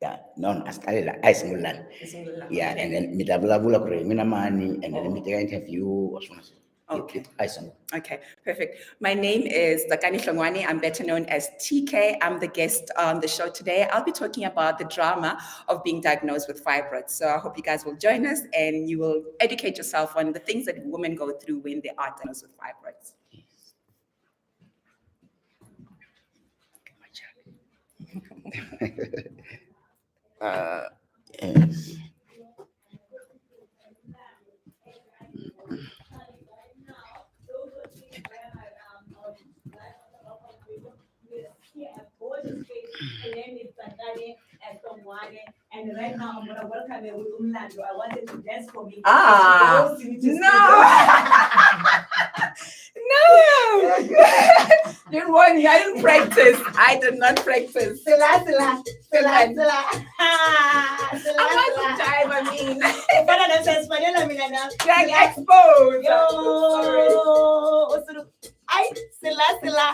Yeah, no, asikalela ayisungulana. Yeah, and then midabula kure mina mani and then miteka interview or something. Okay. Ayisungulana. Okay, perfect. My name is TSAKANE HLONGWANE. I'm better known as TK. I'm the guest on the show today. I'll be talking about the drama of being diagnosed with fibroids. So I hope you guys will join us and you will educate yourself on the things that women go through when they are diagnosed with fibroids. Yes. Her name is TSAKANE HLONGWANE, and right now I'm gonna welcome her with Umlando. I wanted to dance for me. No, don't worry, I didn't practice. I did not practice. Sila. I'm not time, I mean. Para dansa española, mira na. Like exposed. Yo, ay, sila.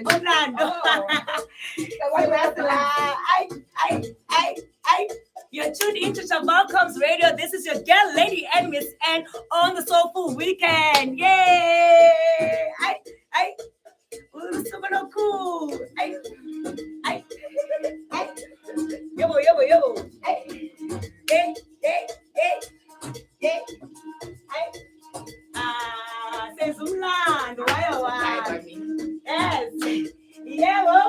Umlando. Ay. You're tuned into Shabalcom's radio. This is your girl, Lady and Miss N on the Soulful weekend. Yay! I. So cool. I. Yo. Hey. Says Umlando. Why? Yes. Yeah.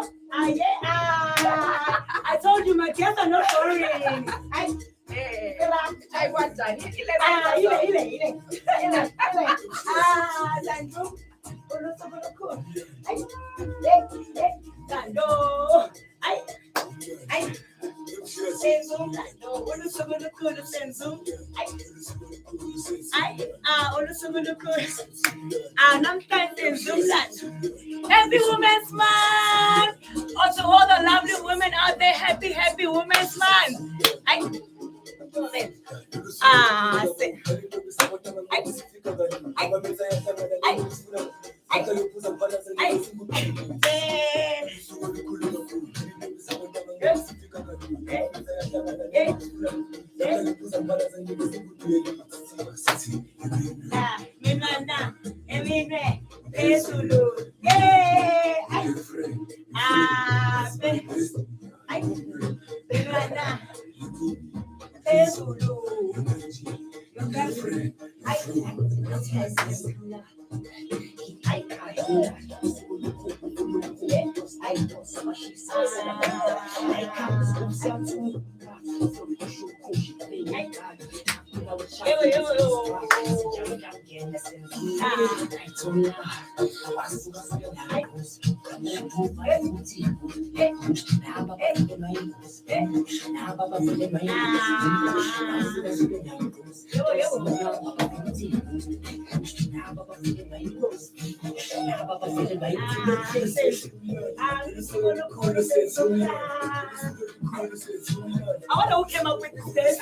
I told you my kids are not foreign. I want that. Happy Women's Month! Also, all the lovely women out there, happy Women's Month! I want to come up with this.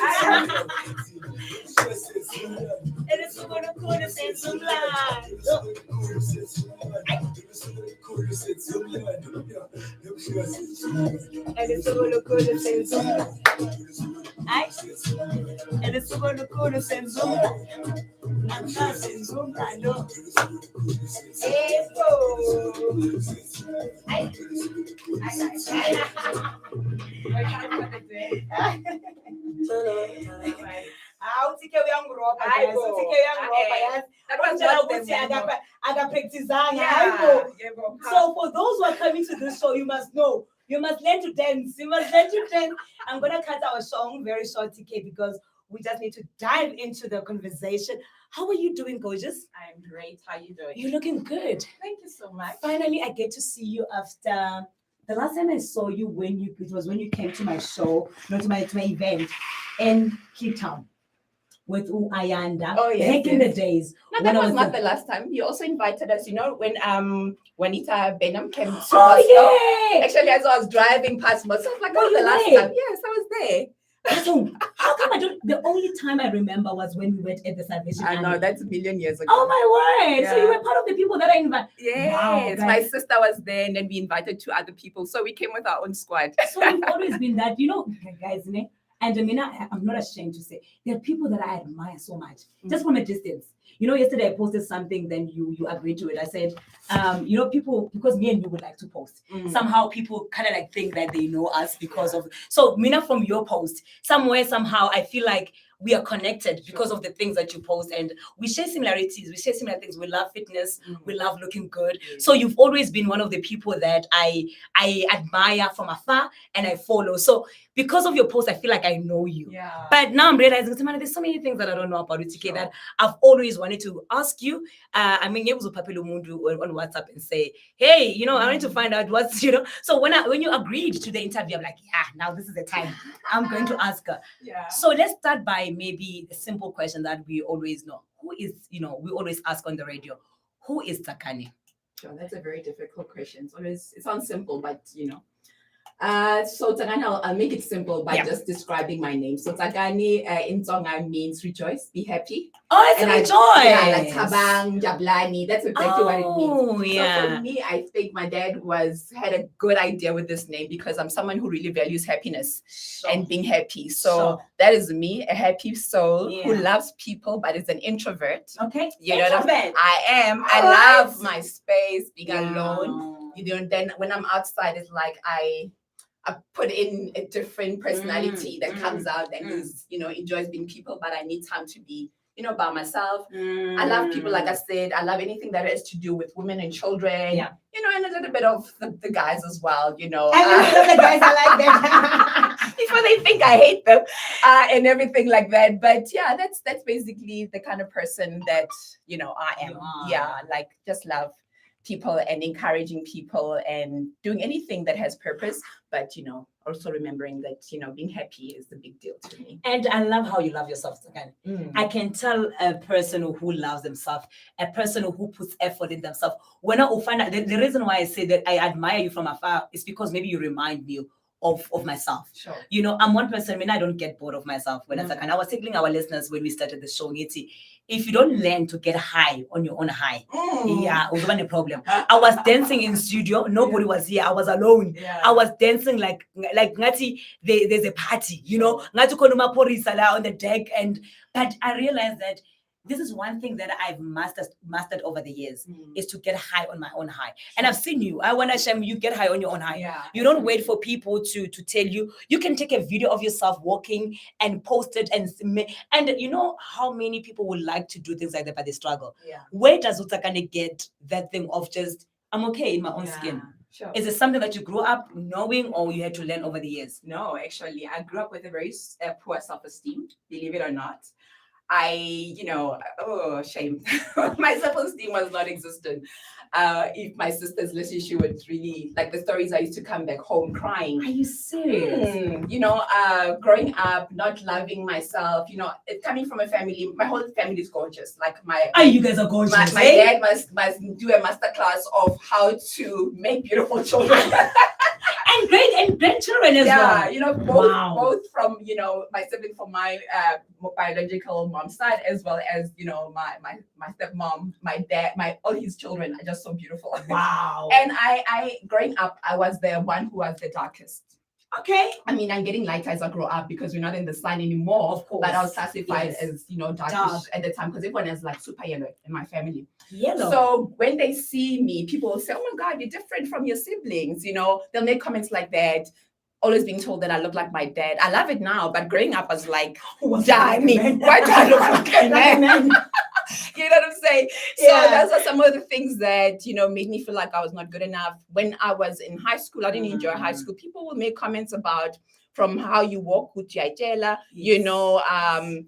And it's so gonna cool to say some lies. And it's so gonna cool to say some lies. And it's so gonna cool to say some lies. I'm not saying some lies, no. So for those who are coming to this show, you must know, you must learn to dance. I'm gonna cut our song very short, TK, because we just need to dive into the conversation. How are you doing, gorgeous? I'm great. How are you doing? You're looking good. Thank you so much. Finally, I get to see you after the last time I saw you it was when you came to my show, not to my event in Cape Town with Ayanda. Oh, yes, back in the days. No, that was not the last time. You also invited us, when Juanita Benham came to yeah. Actually, as I was driving past Moscow, I was like, the last time. Yes, I was there. So how come I don't? The only time I remember was when we went at the Salvation I know, Army. that's a million years ago. Oh my word! So you Yeah. were part of the people that I invited. Yes, Wow, my guys. sister was there, and then we invited 2 other people. So we came with our own squad. So you've always been that, guys, ne? And I mean, I'm not ashamed to say there are people that I admire so much, just from a distance. Yesterday I posted something, then you agreed to it. I said, people, because me and you would like to post. Somehow people kind of like think that they know us because of. So Mina, from your post, somehow I feel like we are connected because of the things that you post, and we share similarities. We share similar things. We love fitness. We love looking good. So you've always been one of the people that I admire from afar and I follow. So because of your post, I feel like I know you. Yeah. But now I'm realizing, there's so many things that I don't know about UTK that I've always wanted to ask you. I mean, it was a Papelo Mundu on WhatsApp and say, hey, I wanted to find out what's, So when you agreed to the interview, I'm like, now this is the time. I'm going to ask her. Yeah. So let's start by maybe the simple question that we always know. Who is, we always ask on the radio, who is TSAKANE? Sure, that's a very difficult question. It sounds simple, but so TSAKANE, I'll make it simple by just describing my name. So TSAKANE in Tsonga means rejoice, be happy. Oh, it's a rejoice. Yeah, like tabang, jablani. That's exactly what it means. Yeah. So for me, I think my dad had a good idea with this name because I'm someone who really values happiness and being happy. So that is me, a happy soul who loves people but is an introvert. Okay. You know what I am. I love my space, being alone. Then when I'm outside, it's like I put in a different personality that comes out and is, enjoys being people, but I need time to be, by myself. I love people, like I said. I love anything that has to do with women and children. Yeah. And a little bit of the guys as well, I love the guys, I like that. Before they think I hate them and everything like that. But yeah, that's basically the kind of person that, I am. Yeah, like just love people and encouraging people and doing anything that has purpose, but also remembering that being happy is the big deal to me. And I love how you love yourself, TSAKANE. I can tell a person who loves themselves, a person who puts effort in themselves. When I find out, the reason why I say that I admire you from afar is because maybe you remind me of myself. Sure. I'm one person, I don't get bored of myself. When I was telling our listeners when we started the show, if you don't learn to get high on your own high, it was a problem. I was dancing in studio, nobody was here, I was alone. I was dancing like ngati there's a party, ngati konuma porisa la on the deck, but I realized that this is one thing that I've mastered over the years, is to get high on my own high. And I've seen you. I want to share you get high on your own high. Yeah, you don't wait for people to tell you. You can take a video of yourself walking and post it. And you know how many people would like to do things like that, but they struggle. Yeah. Where does TSAKANE get that thing of just, I'm okay in my own skin? Sure. Is it something that you grew up knowing or you had to learn over the years? No, actually, I grew up with a very poor self-esteem, believe it or not. Shame. My self-esteem was not existent. If my sister's listening, she would really, like the stories I used to come back home crying. Are you serious? Growing up, not loving myself, coming from a family, my whole family is gorgeous. Like you guys are gorgeous. My dad must do a masterclass of how to make beautiful children. And great and grandchildren as well. Yeah, both from my sibling from my biological mom's side, as well as my stepmom, my dad, all his children are just so beautiful. Wow. And I growing up, I was the one who was the darkest. Okay. I mean, I'm getting lighter as I grow up because we're not in the sun anymore. Of course. But I was classified as, darkish at the time because everyone is like super yellow in my family. Yellow. So when they see me, people will say, oh my God, you're different from your siblings. They'll make comments like that. Always being told that I look like my dad. I love it now, but growing up, I was like, why do I look like a man? You know what I'm saying? Yeah. So those are some of the things that, made me feel like I was not good enough. When I was in high school, I didn't enjoy high school. People would make comments about from how you walk,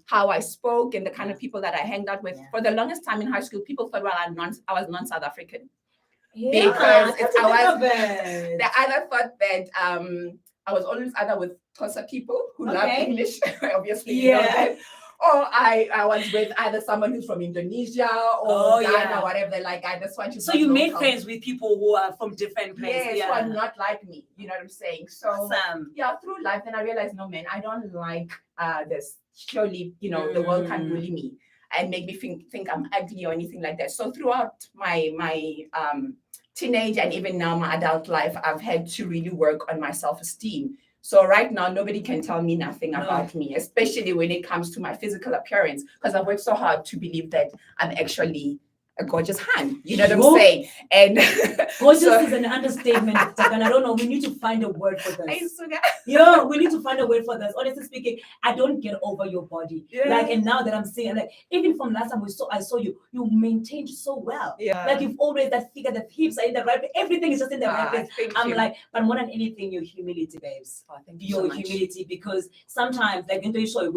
how I spoke and the kind of people that I hanged out with. Yeah. For the longest time in high school, people thought, I was non-South African. Yeah, because they either thought that I was always either with Xhosa people who love English, obviously, Or I was with either someone who's from Indonesia or Ghana, whatever. They're like, I just want you. So you made friends with people who are from different places. Yes, who are not like me. You know what I'm saying? So awesome. Yeah, through life, then I realized, no, man, I don't like this. Surely, you know, the world can't bully me and make me think I'm ugly or anything like that. So throughout my teenage and even now my adult life, I've had to really work on my self-esteem. So right now, nobody can tell me nothing about me, especially when it comes to my physical appearance, because I've worked so hard to believe that I'm actually a gorgeous hand. You know what I'm saying? And gorgeous is an understatement. And I don't know. We need to find a word for this. Yeah, we need to find a word for this. Honestly speaking, I don't get over your body. Like, and now that I'm seeing, like, even from last time I saw you, you maintained so well. Like you've always that figure, the hips are in the right place. Everything is just in the right place. I'm like, but more than anything, your humility, babes. Thank you your so much. humility, because sometimes, like, into show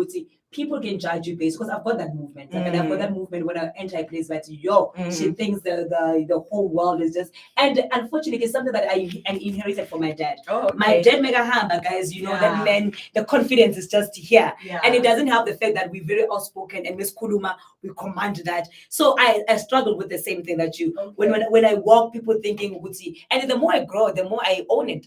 people can judge you based, because I've got that movement. Like, and I've got that movement when I enter a place that she thinks the whole world is just, and unfortunately it's something that I inherited from my dad. My dad mega hamba, guys, you know, that man, the confidence is just here. And it doesn't help the fact that we're very outspoken and Miss Kuluma, we command that. So I struggled with the same thing that you when I walk, people thinking Gucci, and the more I grow, the more I own it.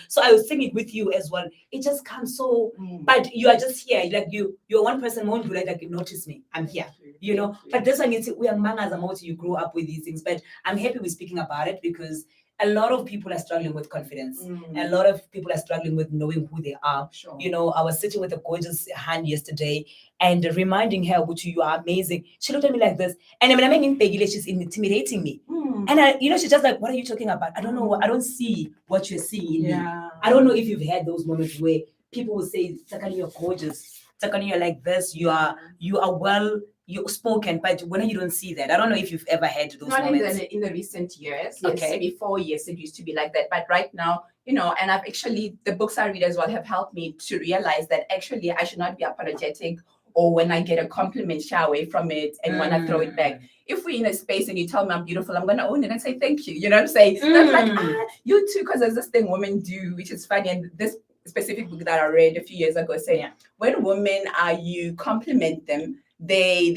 So I was saying it with you as well. It just comes so but you are just here, like you're one person won't do like you notice me. I'm here, you know. But this one is we are mangas about you grew up with these things. But I'm happy we're speaking about it, because a lot of people are struggling with confidence. A lot of people are struggling with knowing who they are. You know, I was sitting with a gorgeous hand yesterday and reminding her, Gucci, you are amazing. She looked at me like this, and I mean, she's intimidating me. And she's just like, what are you talking about? I don't know. I don't see what you're seeing in me. I don't know if you've had those moments where people will say, TSAKANE, you're gorgeous. TSAKANE, you're like this. You are well. You're spoken, but when you don't see that, I don't know if you've ever had those moments. In the recent years, yes, maybe 4 years it used to be like that. But right now, you know, and I've actually, the books I read as well have helped me to realize that actually I should not be apologetic, or when I get a compliment, shy away from it and want to throw it back. If we're in a space and you tell me I'm beautiful, I'm going to own it and say thank you. You know what I'm saying? Not like, you too, because there's this thing women do, which is funny. And this specific book that I read a few years ago saying, when women you compliment them, they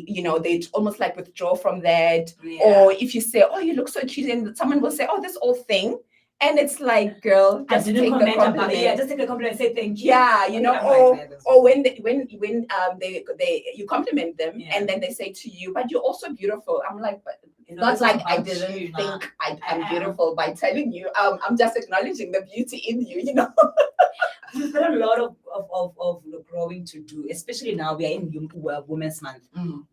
you know, they almost like withdraw from that. Or if you say, oh, you look so cute, and someone will say, oh, this old thing, and it's like, girl, just take the compliment. Just take the compliment and say thank you. You know, or when you compliment them and then they say to you, but you're also beautiful. I'm like, but not like I didn't think I'm beautiful by telling you. I'm just acknowledging the beauty in you, you know. We've got a lot of growing to do, especially now we are in Women's Month.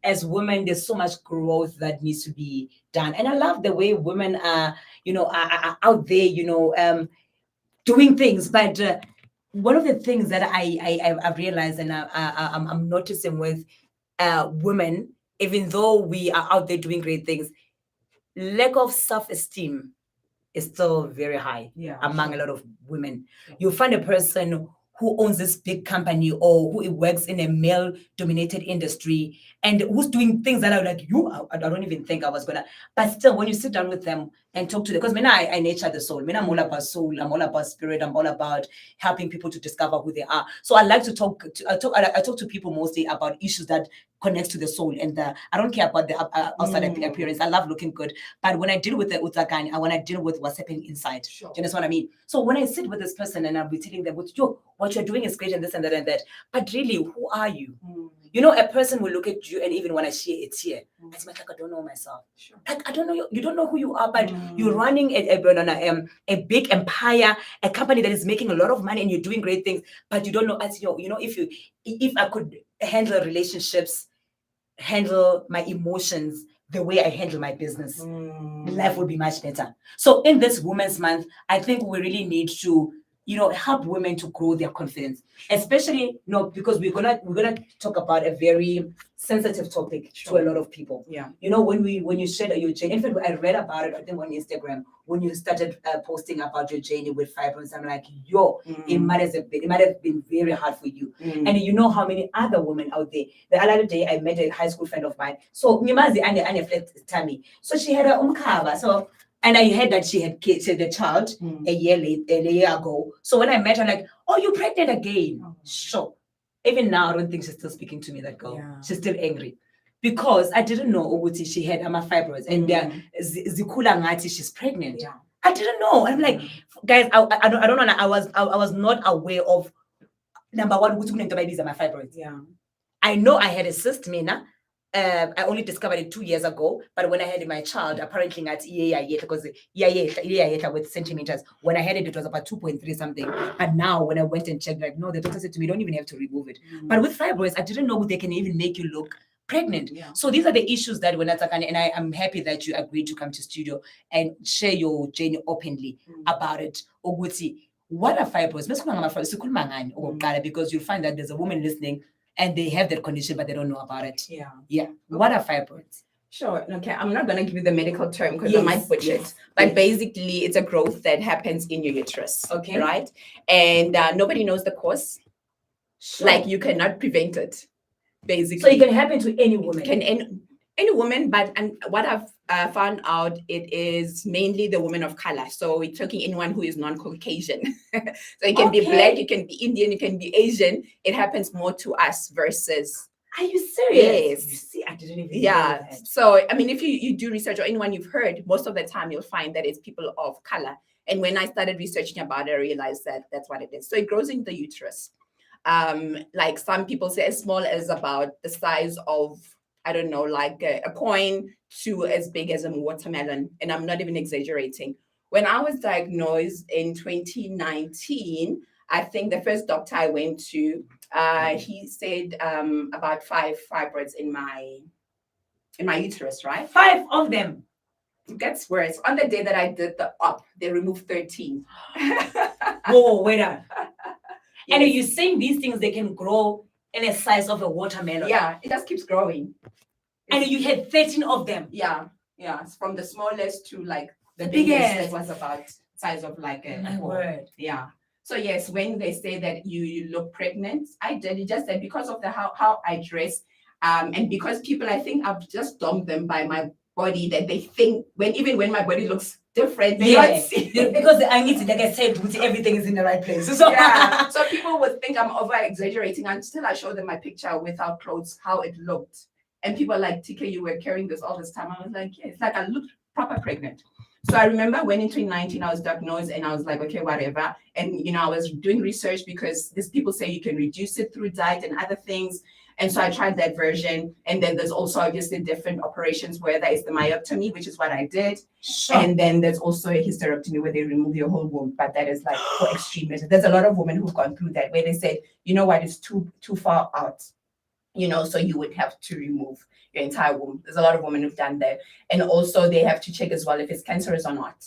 As women, there's so much growth that needs to be done. And I love the way women are, you know, are out there, you know, doing things. But one of the things that I've realized and I'm noticing with women, even though we are out there doing great things, lack of self-esteem is still very high among a lot of women. You find a person who owns this big company or who works in a male-dominated industry and who's doing things that are like, I don't even think I was gonna. But still, when you sit down with them and talk to them, because I nurture the soul. I'm all about soul. I'm all about spirit. I'm all about helping people to discover who they are. So I like to talk to people mostly about issues that connects to the soul, and I don't care about the outside appearance. I love looking good, but when I deal with the TSAKANE, I want to deal with what's happening inside. Do you understand what I mean? So when I sit with this person and I'll be telling them, what you're doing is great and this and that and that, but really, who are you? You know, a person will look at you and even when I share it here, it's like I don't know myself. Like I don't know you don't know who you are, but you're running a big empire, a company that is making a lot of money, and you're doing great things, but you don't know. As you know, if I could handle relationships, handle my emotions the way I handle my business, life would be much better. So in this Women's Month, I think we really need to, you know, help women to grow their confidence, especially, because we're gonna talk about a very sensitive topic to a lot of people. You know, when you shared your journey, in fact, I read about it, I think on Instagram, when you started posting about your journey with fibroids, I'm like, it might have been very hard for you. And you know how many other women out there. The other day, I met a high school friend of mine. So Nyimazi Anya flat tummy. So she had her umkaba. So. And I heard that she had a child a year ago. So when I met her, like, oh, you're pregnant again? Sure. Even now, I don't think she's still speaking to me, that girl. Yeah. She's still angry. Because I didn't know Uguti, she had fibroids and Zikula Ngati, she's pregnant. Yeah. I didn't know. I'm like, guys, I don't know. I was not aware of number one, Uguti is my fibroids. Yeah. I know I had a cyst, Mina. I only discovered it 2 years ago, but when I had my child, apparently because with centimeters. When I had it, it was about 2.3 something. And now when I went and checked, like, no, the doctor said to me, don't even have to remove it. But with fibroids, I didn't know they can even make you look pregnant. Yeah. So these are the issues that when TSAKANE, and I am happy that you agreed to come to studio and share your journey openly about it. Oguti, what are fibroids? Because you'll find that there's a woman listening and they have that condition, but they don't know about it. Yeah. Yeah. What are fibroids? Sure. Okay. I'm not going to give you the medical term because I might butcher it. But basically, it's a growth that happens in your uterus. Okay. Right? And nobody knows the cause. Sure. Like, you cannot prevent it, basically. So it can happen to any woman. Any woman, but what I've found out, it is mainly the women of color. So we're talking anyone who is non-Caucasian. So it can be black, you can be Indian, you can be Asian. It happens more to us versus. Are you serious? Yes. You see, I didn't even know that. So I mean, if you do research or anyone you've heard, most of the time you'll find that it's people of color. And when I started researching about it, I realized that that's what it is. So it grows in the uterus. Like some people say as small as about the size of, I don't know, like a coin to as big as a watermelon. And I'm not even exaggerating. When I was diagnosed in 2019, I think the first doctor I went to, he said about 5 fibroids in my uterus, right? 5 of them. It gets worse. On the day that I did the op, they removed 13. Whoa, wait up. Yes. And are you saying these things, they can grow in a size of a watermelon? Yeah, it just keeps growing. And you had 13 of them? Yeah. It's from the smallest to like the biggest. biggest. That was about size of like a My word. Yeah. So yes, when they say that you look pregnant, I did it just that because of the how I dress, and because people, I think I've just dumped them by my body, that they think even when my body looks different, they don't see it. Because I need to, like I said, everything is in the right place. So Yeah. So people would think I'm over exaggerating until I show them my picture without clothes, how it looked. And people are like, TK, you were carrying this all this time. I was like, yeah, it's like I looked proper pregnant. So I remember when in 2019 I was diagnosed and I was like, okay, whatever. And, I was doing research because these people say you can reduce it through diet and other things. And so I tried that version. And then there's also obviously different operations where there is the myectomy, which is what I did. Sure. And then there's also a hysterectomy where they remove your whole womb. But that is like for extreme measures. There's a lot of women who've gone through that where they said, you know what, it's too far out. So you would have to remove your entire womb. There's a lot of women who've done that. And also they have to check as well if it's cancerous or not.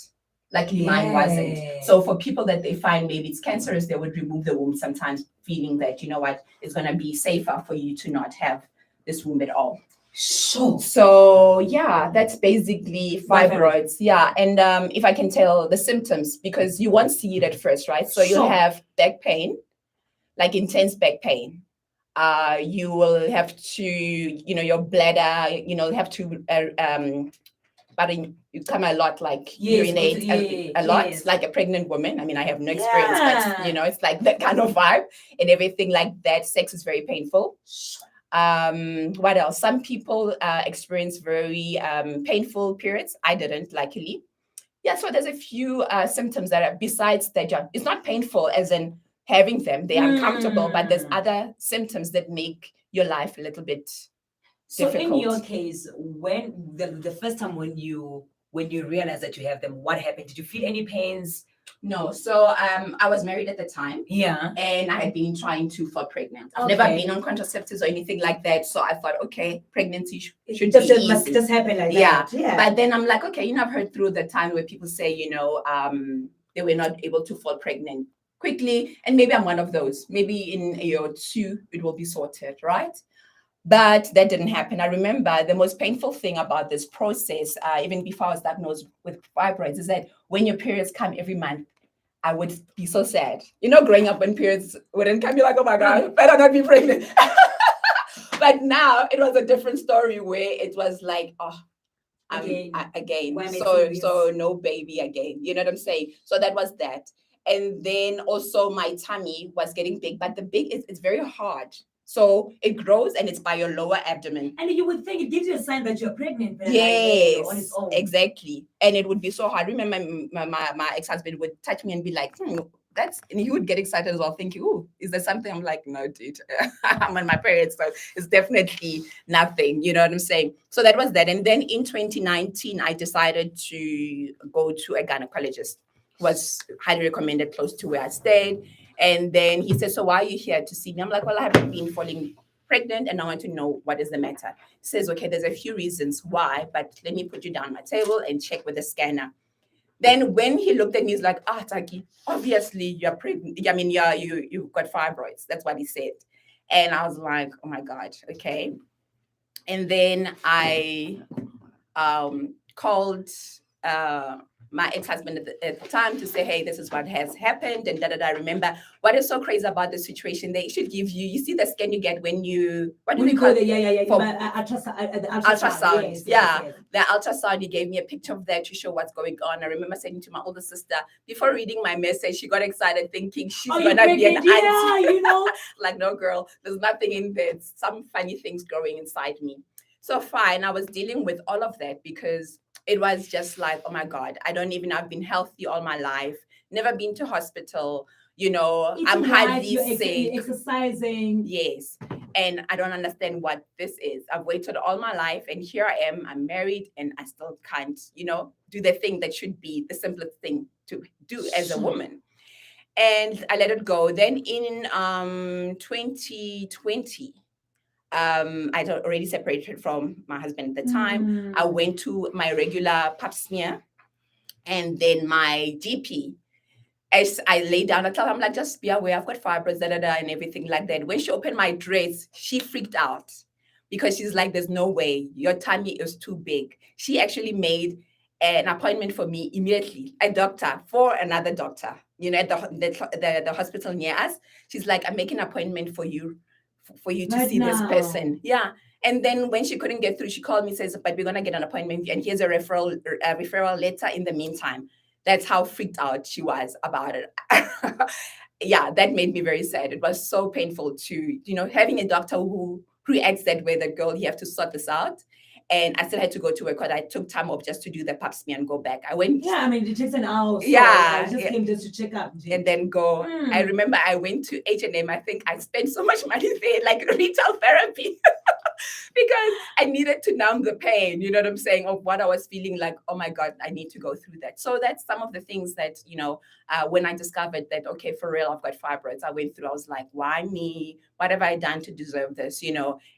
Luckily mine wasn't. So for people that they find maybe it's cancerous, they would remove the womb sometimes, feeling that, you know what, it's going to be safer for you to not have this womb at all. Sure. So yeah, that's basically fibroids. Yeah. And if I can tell the symptoms, because you won't see it at first, right? So you'll have back pain, like intense back pain. You will have to, your bladder, have to, but you come a lot, like urinate a lot, like a pregnant woman. I mean, I have no experience, but it's like that kind of vibe and everything like that. Sex is very painful. What else? Some people experience very painful periods. I didn't, luckily. Yeah, so there's a few symptoms that are besides that job. It's not painful as in having them, they're uncomfortable, but there's other symptoms that make your life a little bit difficult. In your case, when the first time when you realized that you have them, what happened? Did you feel any pains? No. So I was married at the time. Yeah. And I had been trying to fall pregnant. I've never been on contraceptives or anything like that. So I thought, okay, pregnancy should be easy. Must just happen like that. Yeah. But then I'm like, okay, I've heard through the time where people say, they were not able to fall pregnant quickly. And maybe I'm one of those. Maybe in a year or 2, it will be sorted, right? But that didn't happen. I remember the most painful thing about this process, even before I was diagnosed with fibroids, is that when your periods come every month, I would be so sad. Growing up when periods wouldn't come, you're like, oh my God, I better not be pregnant. But now it was a different story where it was like, again. So no baby again. You know what I'm saying? So that was that. And then also my tummy was getting big, but it's very hard So it grows and it's by your lower abdomen. And you would think it gives you a sign that you're pregnant. But like, on its Yes, own. exactly. And it would be so hard. Remember, my ex-husband would touch me and be like, and he would get excited as well, thinking, oh, is there something? I'm like, no, dude, I'm on my period, so it's definitely nothing. You know what I'm saying? So that was that. And then in 2019, I decided to go to a gynecologist. Was highly recommended close to where I stayed. And then he said, so why are you here to see me? I'm like, well, I haven't been falling pregnant and I want to know what is the matter. He says, okay, there's a few reasons why, but let me put you down my table and check with the scanner. Then when he looked at me, he's like, Taki, obviously you're pregnant. I mean, you've got fibroids. That's what he said. And I was like, oh my God, okay. And then I called my ex-husband at the time to say, hey, this is what has happened, and da-da-da. Remember, what is so crazy about the situation, they should give you see the scan you get when you, what do you call it? The ultrasound. Yes. The ultrasound, he gave me a picture of that to show what's going on. I remember saying to my older sister, before reading my message, she got excited thinking she's gonna be an auntie. You know? Like, no, girl, there's nothing in there. It's some funny things growing inside me. So fine, I was dealing with all of that because it was just like, oh my God, I've been healthy all my life, never been to hospital, I'm hardly sick. Exercising. Yes. And I don't understand what this is. I've waited all my life and here I am, I'm married and I still can't, do the thing that should be the simplest thing to do as a woman. And I let it go. Then in 2020, I'd already separated from my husband at the time. I went to my regular pap smear, and then my GP, as I lay down, I tell her, I'm like, just be aware, I've got fibroids, and everything like that. When she opened my dress, she freaked out because she's like, there's no way, your tummy is too big. She actually made an appointment for me immediately, a doctor for another doctor, at the hospital near us. She's like, I'm making an appointment for you to see this person. Yeah. And then when she couldn't get through, she called me, says, but we're going to get an appointment and here's a referral letter in the meantime. That's how freaked out she was about it. Yeah, that made me very sad. It was so painful to, having a doctor who reacts that way, that girl, you have to sort this out. And I still had to go to work because I took time off just to do the pap smear and go back. I went. Yeah, I mean, it takes an hour. So yeah. I just came just to check up. And then go. I remember I went to H&M. I think I spent so much money there, like retail therapy, because I needed to numb the pain, you know what I'm saying, of what I was feeling like, oh my God, I need to go through that. So that's some of the things that, when I discovered that, okay, for real, I've got fibroids, I went through, I was like, why me? What have I done to deserve this,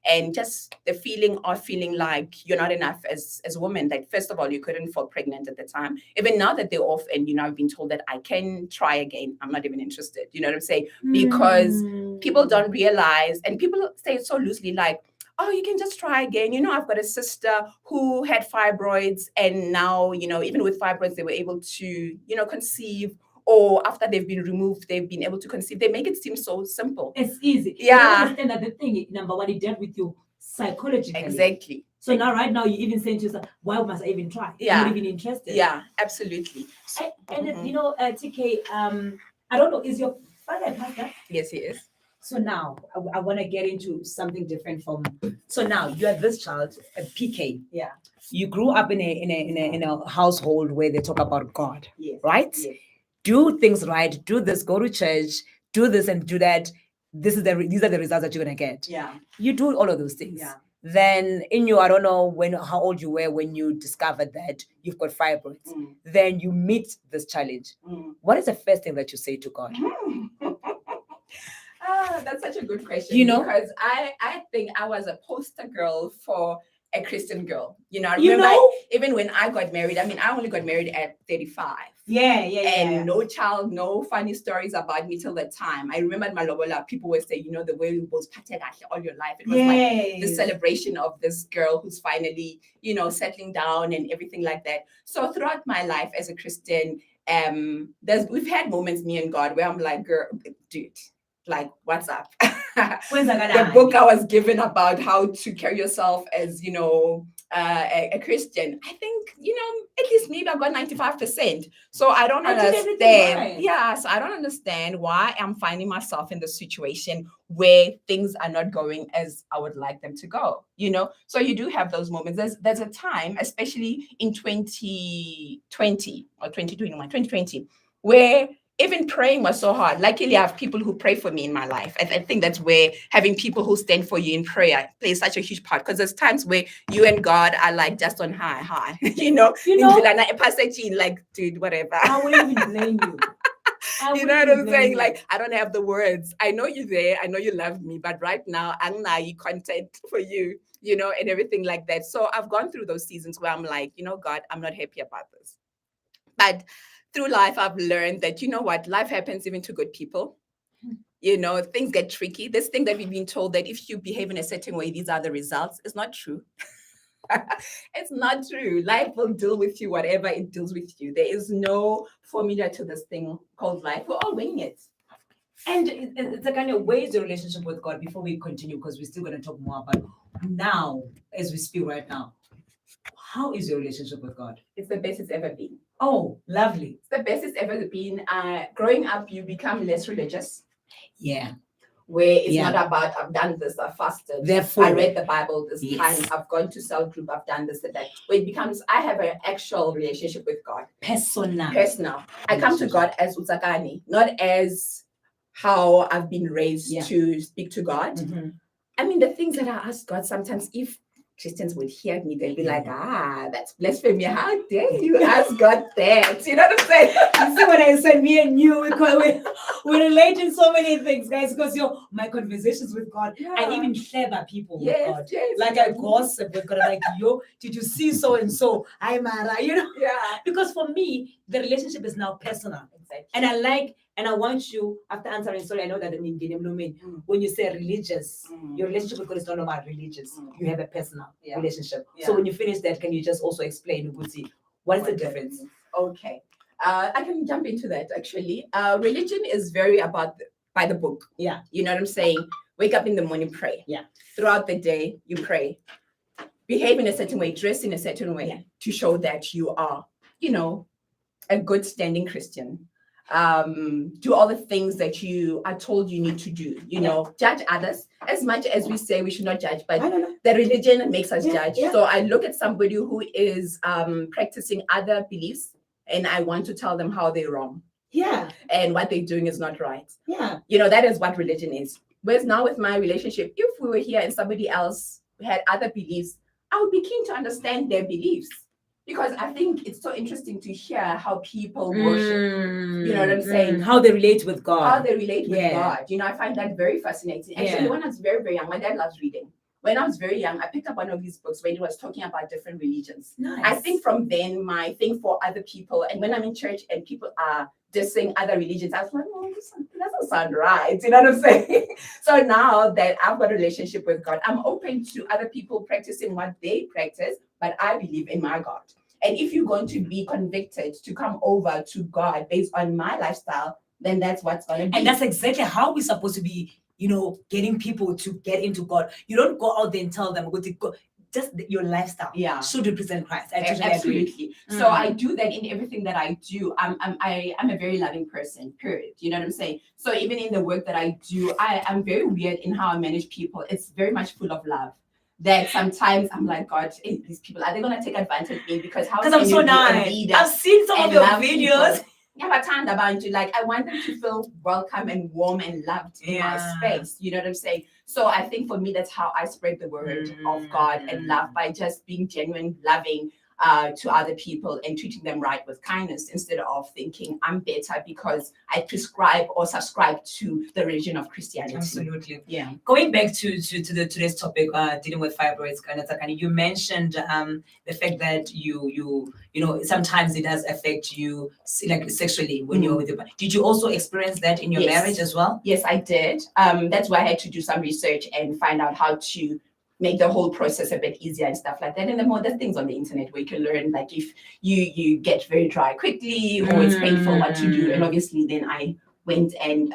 And just the feeling of feeling like you're not enough as a woman, that first of all, you couldn't fall pregnant at the time. Even now that they're off and, I've been told that I can try again, I'm not even interested, you know what I'm saying? Because people don't realize, and people say it so loosely, like, oh, you can just try again. I've got a sister who had fibroids and now, even with fibroids, they were able to, conceive, or after they've been removed, they've been able to conceive. They make it seem so simple. It's easy. Yeah. You understand that the thing, number one, it dealt with you psychologically. Exactly. So now, right now, you even saying to yourself, why must I even try? Yeah. I'm not even interested. Yeah, absolutely. And TK, I don't know, is your father a pastor? Yes, he is. So now I want to get into something different so now you are this child, a PK. Yeah. You grew up in a household where they talk about God. Yes. Right? Yes. Do things right, do this, go to church, do this and do that. These are the results that you're gonna get. Yeah. You do all of those things. Yeah. Then I don't know how old you were when you discovered that you've got fibroids. Then you meet this challenge. What is the first thing that you say to God? That's such a good question. Because I think I was a poster girl for a Christian girl. I remember even when I got married, I only got married at 35. Yeah. And no child, no funny stories about me till that time. I remember at Mahlako, people would say, the way you was PSAKANE all your life. It was like the celebration of this girl who's finally, settling down and everything like that. So throughout my life as a Christian, we've had moments, me and God, where I'm like, girl, dude, like, what's up? The book I was given about how to carry yourself as, a Christian, I think, at least maybe I've got 95%. So I don't I did everything understand. right. Yeah, so I don't understand why I'm finding myself in the situation where things are not going as I would like them to go, So you do have those moments. There's a time, especially in 2020 or 2020, where even praying was so hard. Luckily, I have people who pray for me in my life. I think that's where having people who stand for you in prayer plays such a huge part, because there's times where you and God are like just on high, like, dude, whatever. I wouldn't even blame you. You know what I'm saying? Like, I don't have the words. I know you're there. I know you love me, but right now, I'm not content for you, and everything like that. So I've gone through those seasons where I'm like, God, I'm not happy about this. But through life, I've learned that, what, life happens even to good people. Things get tricky. This thing that we've been told that if you behave in a certain way, these are the results, is not true. It's not true. Life will deal with you, whatever it deals with you. There is no formula to this thing called life. We're all winging it. And it's a kind of, where is your relationship with God before we continue? Because we're still going to talk more about now, as we speak right now. How is your relationship with God? It's the best it's ever been. Oh, lovely. It's the best it's ever been. Growing up, you become less religious. Yeah. Where it's not about, I've done this, I fasted, Therefore, I read the Bible this time, I've gone to cell group, I've done this and that. Where it becomes, I have an actual relationship with God. Personal. I come to God as TSAKANE, not as how I've been raised to speak to God. Mm-hmm. I mean, the things that I ask God, sometimes if Christians would hear me, they'll be like, that's blasphemy. How dare you ask God that? You know what I'm saying? You see what I said? Me and you, we relate in so many things, guys, because my conversations with God, I even share by people with God. Yes, like I gossip with God, like, did you see so and so? Hi, Mara, Yeah. Because for me, the relationship is now personal. Exactly. And I want you, after answering, sorry, I know that when you say religious, your relationship with God is not about religious. You have a personal relationship. So when you finish that, can you just also explain, what is the difference? Okay. I can jump into that, actually. Religion is very about by the book. Yeah. You know what I'm saying? Wake up in the morning, pray. Yeah. Throughout the day, you pray. Behave in a certain way, dress in a certain way to show that you are, a good standing Christian. Do all the things that you are told you need to do, judge others as much as we say we should not judge, but the religion makes us judge. So I look at somebody who is practicing other beliefs and I want to tell them how they're wrong. Yeah. And what they're doing is not right. Yeah. That is what religion is. Whereas now with my relationship, if we were here and somebody else had other beliefs, I would be keen to understand their beliefs. Because I think it's so interesting to hear how people worship. You know what I'm saying? How they relate with God. How they relate with God. I find that very fascinating. Actually, when I was very, very young, my dad loves reading. When I was very young, I picked up one of his books when he was talking about different religions. Nice. I think from then, my thing for other people, and when I'm in church and people are dissing other religions, I was like, this doesn't sound right. You know what I'm saying? So now that I've got a relationship with God, I'm open to other people practicing what they practice, but I believe in my God. And if you're going to be convicted to come over to God based on my lifestyle, then that's what's going to be. And that's exactly how we're supposed to be, getting people to get into God. You don't go out there and tell them, go. Just your lifestyle should represent Christ. I totally agree. So I do that in everything that I do. I'm a very loving person, period. You know what I'm saying? So even in the work that I do, I'm very weird in how I manage people. It's very much full of love. That sometimes I'm like, God, these people, are they going to take advantage of me? Because I'm so nice. I've seen some of your videos. Yeah, but I want them to feel welcome and warm and loved in my space. You know what I'm saying? So I think for me, that's how I spread the word of God and love, by just being genuine, loving to other people and treating them right with kindness, instead of thinking I'm better because I prescribe or subscribe to the religion of Christianity. Absolutely. Yeah. Going back to today's topic, dealing with fibroids, you mentioned the fact that you sometimes it does affect you like sexually when you're with your partner. Did you also experience that in your marriage as well? Yes, I did. That's why I had to do some research and find out how to make the whole process a bit easier and stuff like that. And there's things on the internet where you can learn, like if you get very dry quickly or it's painful, what to do. And obviously then I went and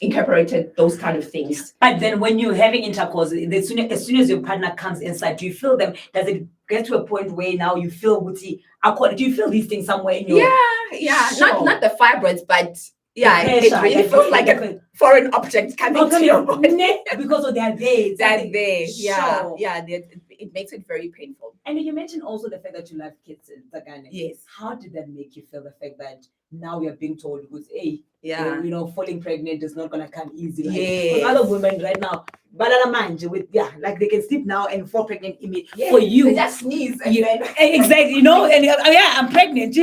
incorporated those kind of things. But then when you're having intercourse, as soon as your partner comes inside, do you feel them? Does it get to a point where now you feel witty? Do you feel these things somewhere in your Yeah. Sure. Not the fibroids, but yeah, The it pressure, really like feels the- like a foreign object coming to your body. because of their days. That day, Sure. it makes it very painful. And you mentioned also the fact that you love kids, TSAKANE. Yes. How did that make you feel? The fact that now we are being told, hey, Yeah. falling pregnant is not gonna come easy. Like, Yes. with other women right now, banana manje with like they can sleep now and fall pregnant immediately. Yes. For you, They just sneeze and then exactly, and I'm pregnant.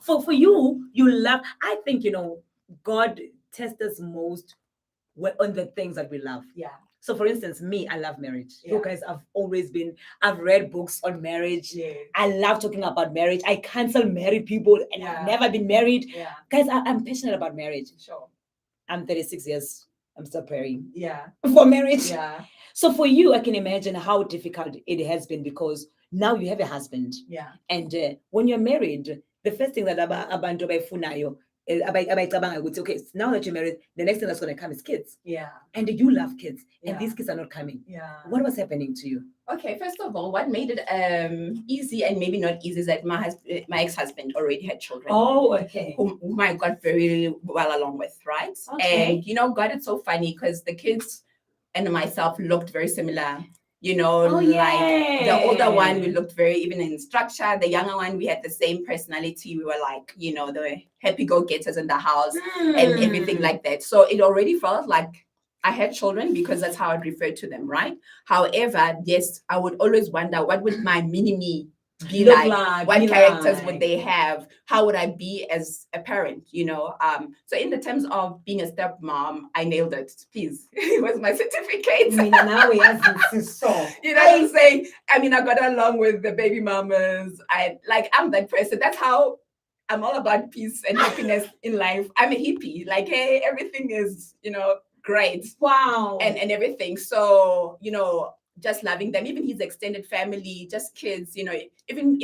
For you love. I think God tests us most on the things that we love. Yeah. So, for instance, me, I love marriage. Yeah. You guys, I've read books on marriage. Yeah. I love talking about marriage. I counsel married people, and I've never been married. Yeah. Guys, I'm passionate about marriage. Sure. I'm 36 years. I'm still praying Yeah. for marriage. Yeah. So for you, I can imagine how difficult it has been because now you have a husband. Yeah. And when you're married, the first thing that abantu abayifunayo, abayicabanga ukuthi, okay, now that you're married, the next thing that's going to come is kids. Yeah. And you love kids, and Yeah. these kids are not coming. Yeah. What was happening to you? Okay, first of all, what made it easy and maybe not easy is that my ex-husband already had children. Oh, okay. Whom I got very well along with, right? Okay. And God, it's so funny because the kids and myself looked very similar. Oh, like the older one, we yeah. looked very even in structure. The younger one, we had the same personality. We were like, the happy go-getters in the house and everything like that. So it already felt like I had children because that's how I'd refer to them, right? However, yes, I would always wonder what would my mini-me be Look like? What characters would they have? How would I be as a parent? So in the terms of being a stepmom, I nailed it. Please, it was my certificate. You know what I'm saying? I mean, I got along with the baby mamas. I'm that person. That's how I'm all about peace and happiness in life. I'm a hippie. Like, hey, everything is, great. Wow. And everything. So, just loving them, even his extended family, just kids, even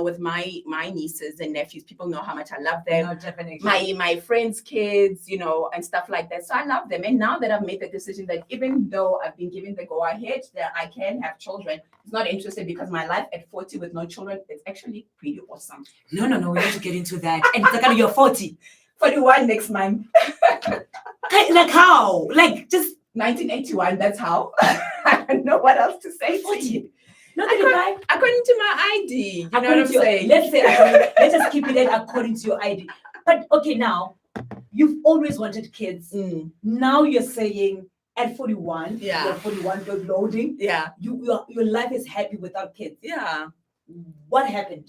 with my nieces and nephews, people know how much I love them. No, definitely. My friends' kids, and stuff like that. So I love them. And now that I've made the decision that even though I've been given the go ahead that I can have children, it's not interested because my life at 40 with no children is actually pretty awesome. No, we have to get into that. And TSAKANE, you're 40. 41 next month. Like how? Like just 1981, that's how. I don't know what else to say to you. Not according to my ID. You know what I'm saying? Let's just keep it according to your ID. But okay, now you've always wanted kids. Now you're saying at 41, you're 41, you're loading. Yeah. Your life is happy without kids. Yeah. What happened?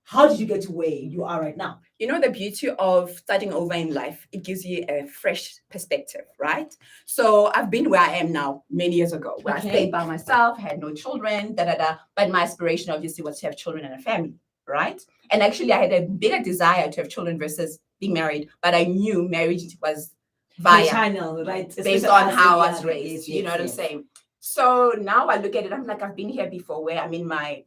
How did you get to where you are right now? The beauty of starting over in life, it gives you a fresh perspective, right? So I've been where I am now many years ago, where I stayed by myself, had no children, but my aspiration obviously was to have children and a family, right? And actually I had a bigger desire to have children versus being married, but I knew marriage was via channel, right? Based on how I was raised, you know what I'm saying? So now I look at it, I'm like, I've been here before where I'm in my,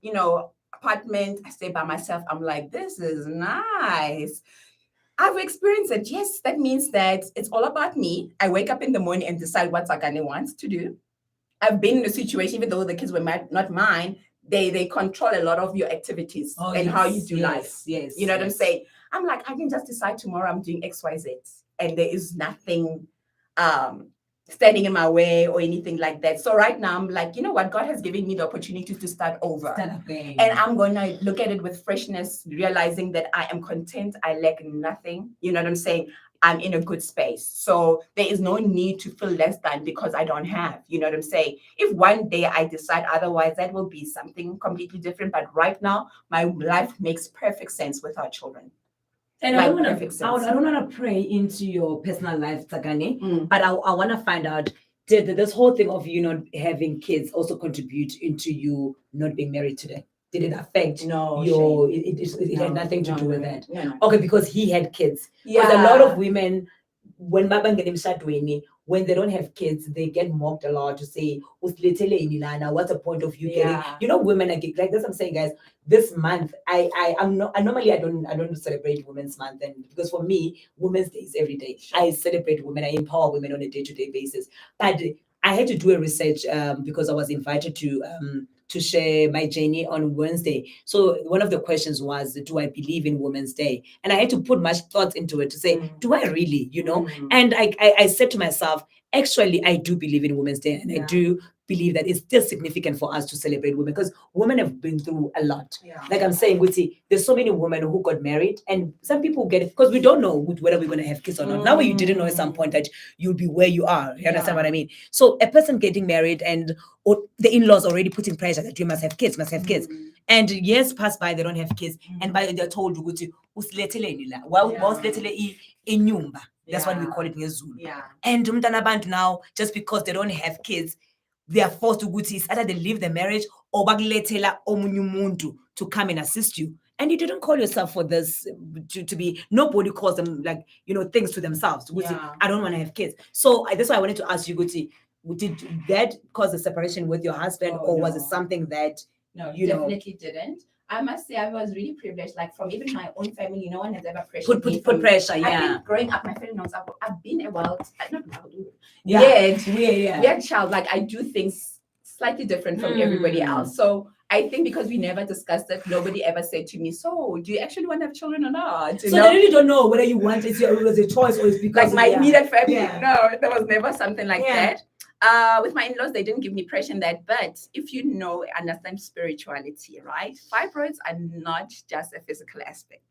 apartment, I stay by myself. I'm like, this is nice. I've experienced it. Yes, that means that it's all about me. I wake up in the morning and decide what TSAKANE wants to do. I've been in a situation, even though the kids were not mine, they control a lot of your activities and how you do life. Yes. You know what I'm saying? I'm like, I can just decide tomorrow I'm doing XYZ. And there is nothing standing in my way or anything like that. So right now I'm like, you know what? God has given me the opportunity to start over. And I'm going to look at it with freshness, realizing that I am content. I lack nothing. You know what I'm saying? I'm in a good space. So there is no need to feel less than because I don't have, you know what I'm saying? If one day I decide otherwise, that will be something completely different. But right now, my life makes perfect sense without children. And I don't want to pray into your personal life, TSAKANE, but I want to find out, did this whole thing of you not having kids also contribute into you not being married today? Did it affect your? It had nothing to do with that. No. Okay, because he had kids. Because a lot of women, when they don't have kids, they get mocked a lot to say, what's the point of you getting? Women are like this. I'm saying, guys, this month normally I don't celebrate Women's Month, and because for me, Women's Day is every day. I celebrate women, I empower women on a day-to-day basis. But I had to do a research because I was invited to to share my journey on Wednesday. So one of the questions was, do I believe in Women's Day? And I had to put much thought into it to say, do I really, you know? And I said to myself, actually, I do believe in Women's Day, and I do believe that it's still significant for us to celebrate women because women have been through a lot. Like I'm saying, Wuti, there's so many women who got married, and some people get it because we don't know whether we're going to have kids or not. Now, you didn't know at some point that you'll be where you are. You understand what I mean? So a person getting married and or the in-laws already putting pressure that you must have kids, and years pass by, they don't have kids, and by they're told ukuthi usilethele la, wawusilethele inyumba. That's what we call it in Zulu. And umntana abantu now, just because they don't have kids, they are forced to go to either they leave the marriage or bakulethela omunye umuntu to come and assist you. And you didn't call yourself for this to be, nobody calls them like, you know, things to themselves. I don't want to have kids. So that's why I wanted to ask you, Guti, did that cause a separation with your husband, or was it something that you definitely didn't? I must say I was really privileged. Like from even my own family, no one has ever pressured me. Put pressure. I think growing up, my family knows I've been a weird child. Like I do things slightly different from everybody else. So I think because we never discussed it, nobody ever said to me, "So, do you actually want to have children or not?" So they really don't know whether you want it was a choice or it's because like my immediate family. No, there was never something like that. With my in-laws, they didn't give me pressure in that. But if you understand spirituality, right? Fibroids are not just a physical aspect.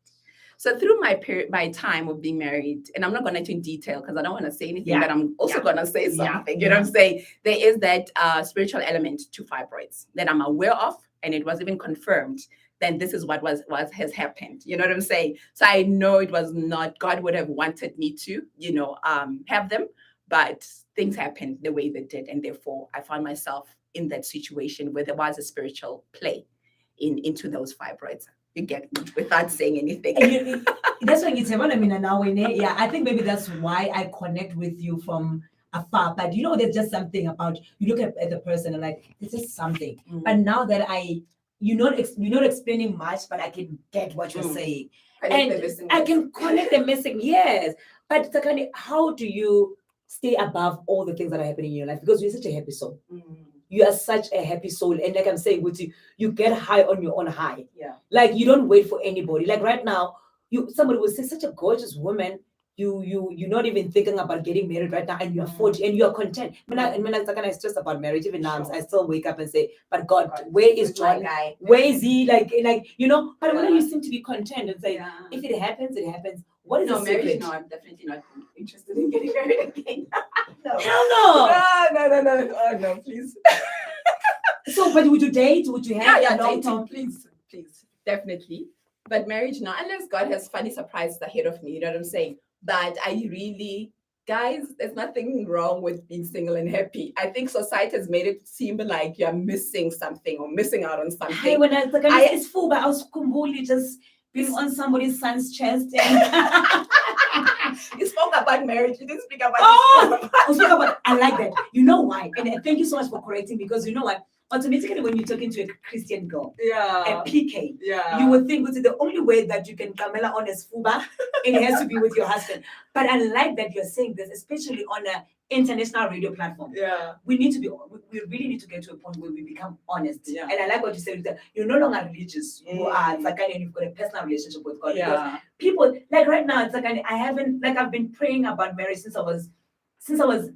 So through my time of being married, and I'm not going to go into detail because I don't want to say anything, but I'm also going to say something. You know what I'm saying? There is that spiritual element to fibroids that I'm aware of, and it was even confirmed. Then this is what has happened. You know what I'm saying? So I know it was not, God would have wanted me to, have them, but things happened the way they did. And therefore I found myself in that situation where there was a spiritual play into those fibroids. You get me without saying anything. That's what you say. Well, I mean, now I think maybe that's why I connect with you from afar. But there's just something about you look at the person and like, there's just something. But now that you're not explaining much, but I can get what you're saying. And I can connect the missing, yes. But TSAKANE, how do you stay above all the things that are happening in your life? Because you're such a happy soul. You are such a happy soul. And like I'm saying, you get high on your own high. Like you don't wait for anybody. Like right now, somebody will say, such a gorgeous woman. You're not even thinking about getting married right now, and you're 40 and you're content. When I stress about marriage, even now, I still wake up and say, but God, where is John? Where is he? Like, but when you seem to be content and say, if it happens, it happens. What is the secret? No, I'm definitely not interested in getting married again. No. Hell no. No. Oh, no, please. So, but would you date? Would you have a long term? Please, definitely. But marriage, no, unless God has funny surprises ahead of me, you know what I'm saying? But guys, there's nothing wrong with being single and happy. I think society has made it seem like you're missing something or missing out on something. Hey, when it's full, but I was kumbuli just being on somebody's son's chest. And you spoke about marriage. You didn't speak about I like that. You know why? And thank you so much for correcting me, because you know what? Automatically, when you're talking to a Christian girl, a PK, you would think the only way that you can Camela on is fuba, it has to be with your husband. But I like that you're saying this, especially on an international radio platform. We really need to get to a point where we become honest. And I like what you said, that you're no longer religious. You are TSAKANE, and you've got a personal relationship with God. Because people, like right now, TSAKANE, I've been praying about marriage since I was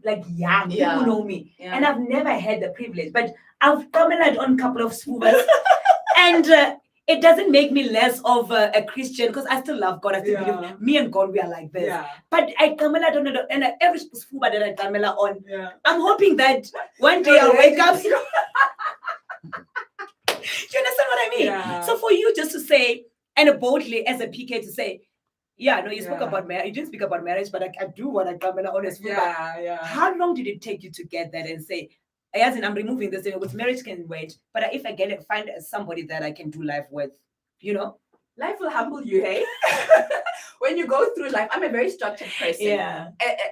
like young. People know me. And I've never had the privilege. But I've commented on a couple of schools, and it doesn't make me less of a Christian, because I still love God. I still believe me and God, we are like this. But I commented on it, and every school that I commented on, I'm hoping that one day I'll wake up. You understand what I mean? So for you just to say, and boldly as a PK to say, you spoke about marriage. You didn't speak about marriage, but I do want to comment on this. How long did it take you to get that and say, as in, I'm removing this thing, with marriage can wait, but if I get it, find somebody that I can do life with, Life will humble you, hey? When you go through life, I'm a very structured person.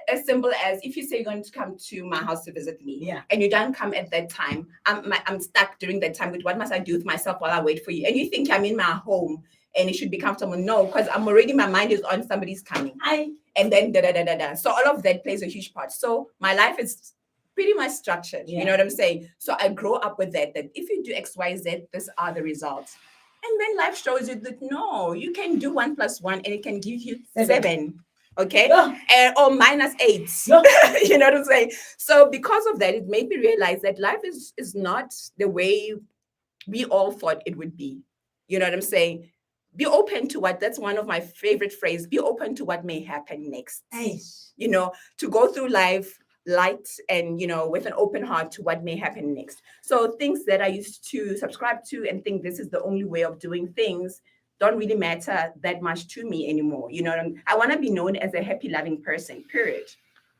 As simple as, if you say you're going to come to my house to visit me, and you don't come at that time, I'm stuck during that time with what must I do with myself while I wait for you? And you think I'm in my home and it should be comfortable. No, because my mind is on somebody's coming. And then So all of that plays a huge part. So my life is pretty much structured. You know what I'm saying? So I grow up with that if you do X, Y, Z, these are the results. And then life shows you that no, you can do 1 + 1 and it can give you 7. Okay, or -8. You know what I'm saying? So because of that, it made me realize that life is not the way we all thought it would be. You know what I'm saying? Be open to that's one of my favorite phrases. Be open to what may happen next. You know, to go through life light and, you know, with an open heart to what may happen next. So things that I used to subscribe to and think this is the only way of doing things don't really matter that much to me anymore. You know what I want to be known as a happy, loving person, period.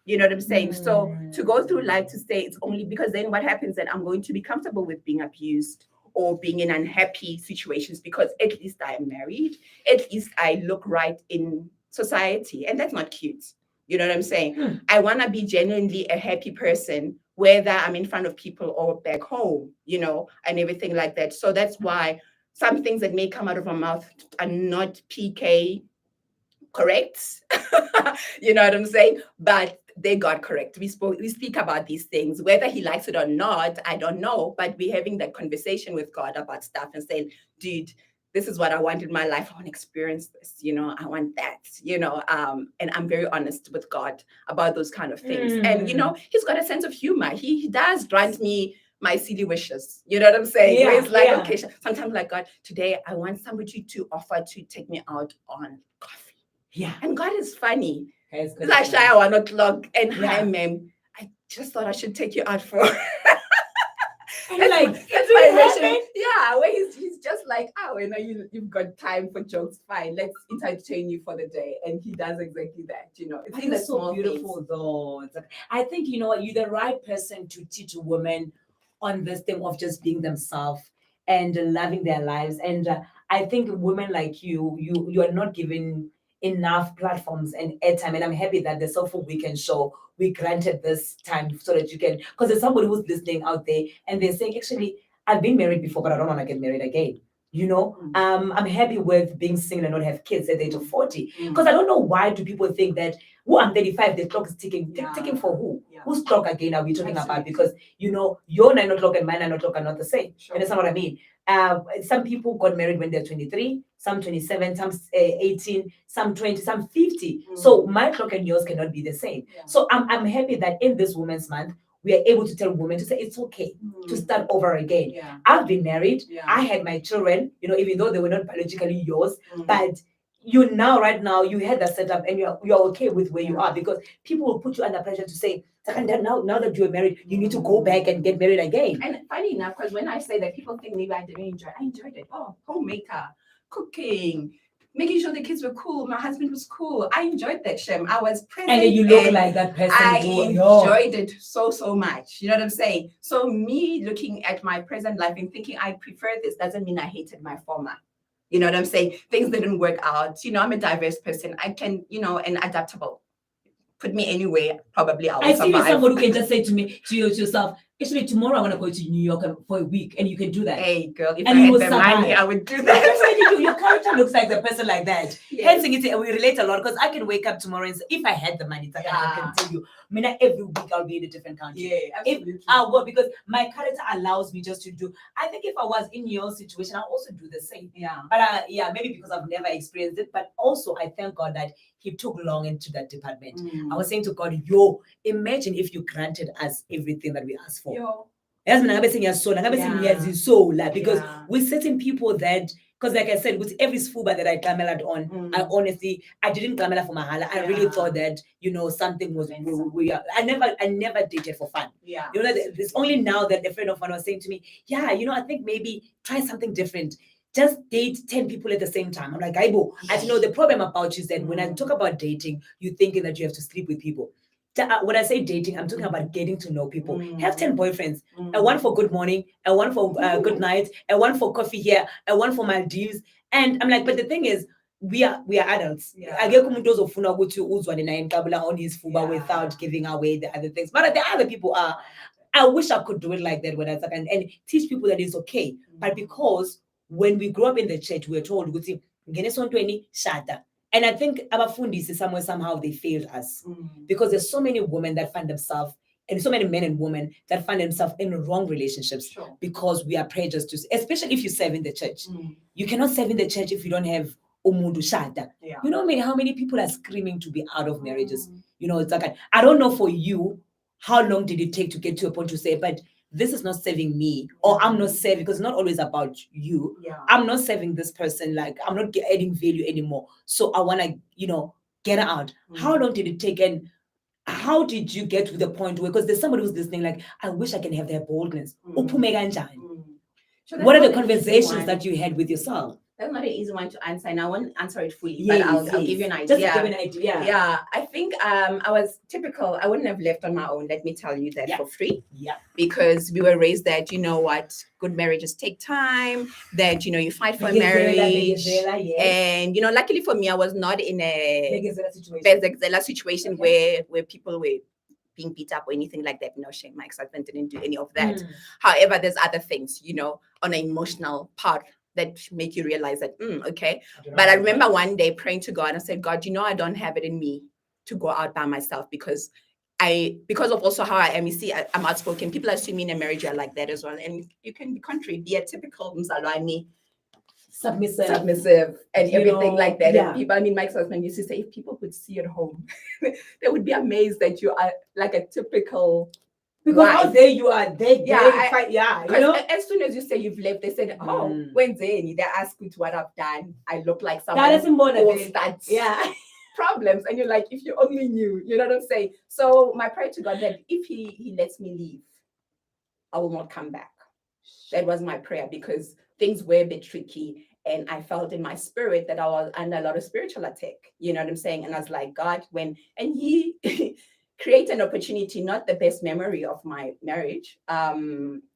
You know what I'm saying? So to go through life to say it's only because then what happens that I'm going to be comfortable with being abused or being in unhappy situations because at least I am married, at least I look right in society. And that's not cute. You know what I'm saying? I want to be genuinely a happy person, whether I'm in front of people or back home, you know, and everything like that. So that's why some things that may come out of my mouth are not PK correct. You know what I'm saying? But they got correct. We speak about these things, whether he likes it or not, I don't know. But we're having that conversation with God about stuff and saying, dude, this is what I want in my life. I want to experience this, you know, I want that, you know, and I'm very honest with God about those kind of things. And, you know, he's got a sense of humor. He does grant me my silly wishes. You know what I'm saying? Where it's like, okay, sometimes like, God, today I want somebody to offer to take me out on coffee. Yeah. And God is funny. It's like shy 1 o'clock and hi, ma'am. I just thought I should take you out for and like that's my emotion. Yeah, where he's just like, oh, you know, you've got time for jokes, fine. Let's entertain you for the day. And he does exactly that, you know. It's so beautiful things. Though. It's like, I think, you know what, you're the right person to teach women on this thing of just being themselves and loving their lives. And I think women like you are not given enough platforms and airtime, and I'm happy that the Soulful Weekend show we granted this time so that you can, because there's somebody who's listening out there and they're saying, actually, I've been married before, but I don't want to get married again. You know, I'm happy with being single and not have kids at the age of 40. Because I don't know why do people think that, I'm 35, the clock is ticking. Ticking for who? Yeah. Whose clock again are we talking about? Because, you know, your 9 o'clock and my 9 o'clock are not the same. Sure. And that's not what I mean. Some people got married when they're 23, some 27, some 18, some 20, some 50. So my clock and yours cannot be the same. Yeah. So I'm happy that in this Women's Month, we are able to tell women to say it's okay to start over again. Yeah. I've been married. Yeah. I had my children, you know, even though they were not biologically yours, but you now, right now, you had that setup and you're okay with where you are, because people will put you under pressure to say, now that you're married, you need to go back and get married again. And funny enough, because when I say that, people think maybe I didn't enjoy it. I enjoyed it. Oh, homemaker, cooking, making sure the kids were cool. My husband was cool. I enjoyed that, Shem. I was present. And you look like that person. I enjoyed it so much. You know what I'm saying? So me looking at my present life and thinking I prefer this doesn't mean I hated my former. You know what I'm saying? Things didn't work out. You know, I'm a diverse person. I can, you know, and adaptable. Put me anywhere, probably I'll survive. I see somebody who can just say to yourself, actually, tomorrow I want to go to New York for a week, and you can do that. Hey, girl, if I had the money, I would do that. Your character looks like the person like that. Yes. Hence, we relate a lot, because I can wake up tomorrow and say, if I had the money, I can tell you. I mean, every week I'll be in a different country. Yeah, absolutely. Because my character allows me just to do. I think if I was in your situation, I'll also do the same. Yeah. But maybe because I've never experienced it, but also I thank God that He took long into that department. I was saying to God, imagine if you granted us everything that we asked for. Because with certain people that, because like I said, with every sfuba that I cameled on, I didn't camel for mahala. I really thought that, you know, something was I never dated for fun. Yeah. You know, it's only now that a friend of mine was saying to me, you know, I think maybe try something different. Just date 10 people at the same time. I'm like, Aibo, I know the problem about you is that when I talk about dating, you're thinking that you have to sleep with people. When I say dating, I'm talking about getting to know people. Have 10 boyfriends, and one for good morning, and one for good night, and one for coffee here, and one for Maldives. And I'm like, but the thing is, we are adults. I get on his fuba without giving away the other things. But the other people are. I wish I could do it like that when I and teach people that it's okay. But because when we grew up in the church, we were told, shada. And I think our fundis is somehow they failed us, because there's so many women that find themselves and so many men and women that find themselves in wrong relationships because we are prejudiced, especially if you serve in the church. You cannot serve in the church if you don't have umundu shada. You know how many people are screaming to be out of marriages? You know, it's like, I don't know for you, how long did it take to get to a point to say, but this is not serving me, or I'm not serving, because it's not always about you. I'm not serving this person, like I'm not adding value anymore. So I want to, you know, get out. How long did it take? And how did you get to the point where, because there's somebody who's listening, like, I wish I can have their boldness. What are the conversations that you had with yourself? That's not an easy one to answer, and I won't answer it fully, but I'll give you an idea. Just give an idea. Yeah, I think I was typical. I wouldn't have left on my own. Let me tell you that for free. Because we were raised that, you know what, good marriages take time, that, you know, you fight for marriage. And, you know, luckily for me, I was not in a situation where people were being beat up or anything like that. No shame, my ex-husband didn't do any of that. However, there's other things, you know, on an emotional part that make you realize that, okay. But I remember one day praying to God and said, God, you know, I don't have it in me to go out by myself because of also how I am. You see, I'm outspoken. People assume me in a marriage are like that as well. And you can be contrary, be a typical Mzalwane, submissive and everything like that. And people, I mean, my ex-husband used to say, if people could see at home, they would be amazed that you are like a typical. Because how there you are, you know. As soon as you say you've left, they said, "Oh, when's they ask you what I've done? I look like someone who starts problems." And you're like, if you only knew, you know what I'm saying? So my prayer to God that if He lets me leave, I will not come back. That was my prayer, because things were a bit tricky, and I felt in my spirit that I was under a lot of spiritual attack. You know what I'm saying? And I was like, God, He create an opportunity, not the best memory of my marriage,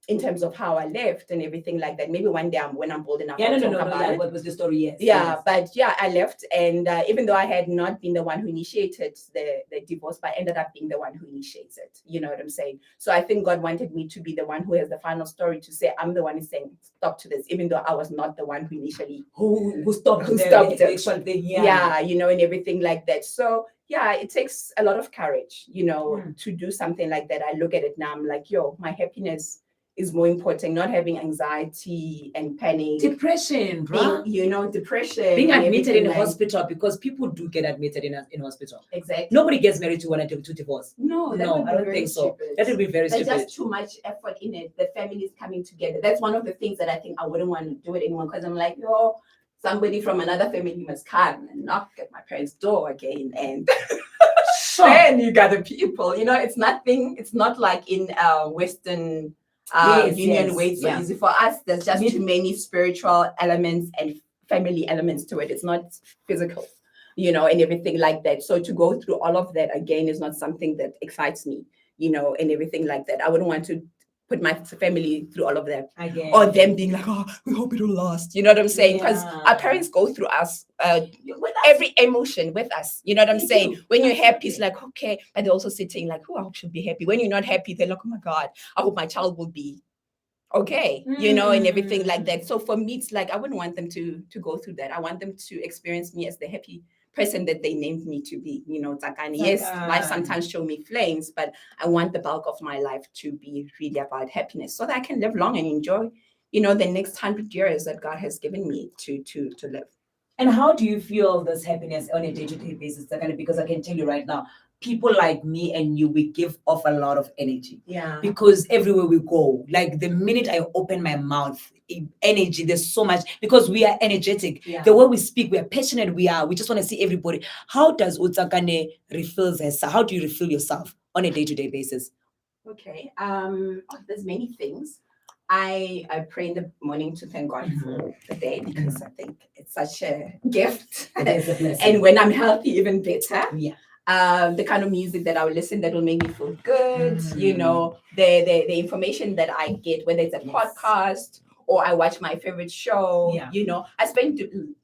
in terms of how I left and everything like that. Maybe one day when I'm bold enough to talk about it. What was the story? But I left, and even though I had not been the one who initiated the divorce, but I ended up being the one who initiates it. You know what I'm saying? So I think God wanted me to be the one who has the final story, to say I'm the one who's saying stop to this, even though I was not the one who initially who stopped it. You know, and everything like that. So yeah, it takes a lot of courage, you know, to do something like that. I look at it now, I'm like, yo, my happiness is more important, not having anxiety and panic. Depression, bro. Depression. Being admitted in a hospital, because people do get admitted in hospital. Exactly. Nobody gets married to want to divorce. No, I don't think so. That would be very stupid. There's just too much effort in it. The family is coming together. That's one of the things that I think I wouldn't want to do it anymore, because I'm like, yo, somebody from another family must come and knock at my parents' door again, and then you got the people. You know, it's not like in Western Union way. It's so easy for us. There's just too many spiritual elements and family elements to it. It's not physical, you know, and everything like that. So to go through all of that again is not something that excites me, you know, and everything like that. I wouldn't want to put my family through all of that again, or them being like, oh, we hope it will last. You know what I'm saying? Because our parents go through us, every emotion with us. You know what I'm saying? When you're happy, it's like, okay. And they're also sitting like, oh, I hope she'll be happy. When you're not happy, they're like, oh my God, I hope my child will be okay, you know, and everything like that. So for me, it's like, I wouldn't want them to go through that. I want them to experience me as the happy person that they named me to be, you know, TSAKANE. Yes, life sometimes show me flames, but I want the bulk of my life to be really about happiness, so that I can live long and enjoy, you know, the next 100 years that God has given me to live. And how do you feel this happiness on a day-to-day basis, TSAKANE? Because I can tell you right now, people like me and you, we give off a lot of energy. Yeah. Because everywhere we go, like the minute I open my mouth, energy, there's so much, because we are energetic. Yeah. The way we speak, we are passionate, we just want to see everybody. How does TSAKANE refill herself? How do you refill yourself on a day-to-day basis? Okay. There's many things. I pray in the morning to thank God for the day, because I think it's such a gift. It is a blessing. And when I'm healthy, even better. Yeah. The kind of music that I will listen that will make me feel good, you know, the information that I get, whether it's a podcast or I watch my favorite show. Yeah. You know, I spend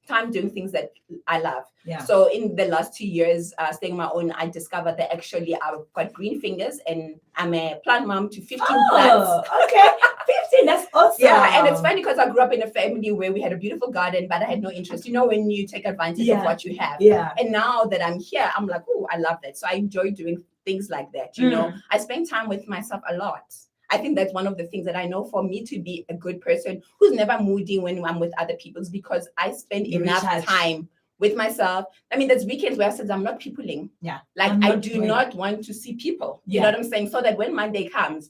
time doing things that I love. Yeah. So in the last 2 years, staying on my own, I discovered that actually I've got green fingers and I'm a plant mom to 15 plants. Okay. 15, that's awesome. Yeah, and it's funny because I grew up in a family where we had a beautiful garden, but I had no interest. You know, when you take advantage of what you have. Yeah. And now that I'm here, I'm like, oh, I love that. So I enjoy doing things like that. You know, I spend time with myself a lot. I think that's one of the things that I know for me to be a good person who's never moody when I'm with other people is because I spend enough time with myself. I mean, there's weekends where I said I'm not peopling. Yeah. Like I do not want to see people. You know what I'm saying? So that when Monday comes,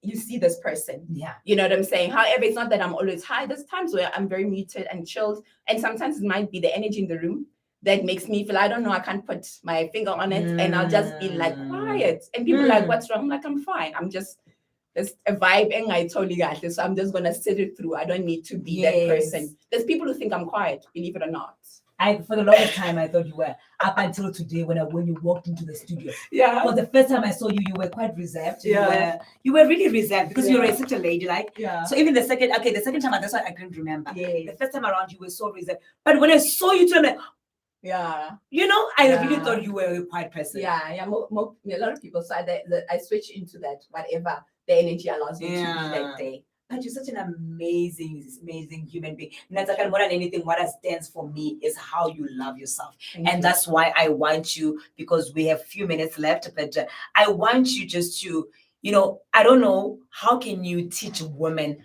you see this person. Yeah. You know what I'm saying? However, it's not that I'm always high. There's times where I'm very muted and chilled. And sometimes it might be the energy in the room that makes me feel, I don't know, I can't put my finger on it. And I'll just be like quiet. And people are like, what's wrong? I'm like, I'm fine. I'm just, there's a vibe and I totally got this. So I'm just going to sit it through. I don't need to be that person. There's people who think I'm quiet, believe it or not. For the longest time, I thought you were, up until today when you walked into the studio. Yeah. Because the first time I saw you, you were quite reserved. Yeah. You were really reserved because you were such a lady, like. Yeah. So even the second time, that's why I couldn't remember. Yeah. The first time around, you were so reserved. But when I saw you, I'm like, yeah. You know, I really thought you were a quiet person. Yeah. A lot of people. So I switch into that, whatever the energy allows me to be that day. But you're such an amazing human being. And that's like more than anything, what that stands for me is how you love yourself. And that's why I want you, because we have a few minutes left, but I want you just to, you know, I don't know, how can you teach women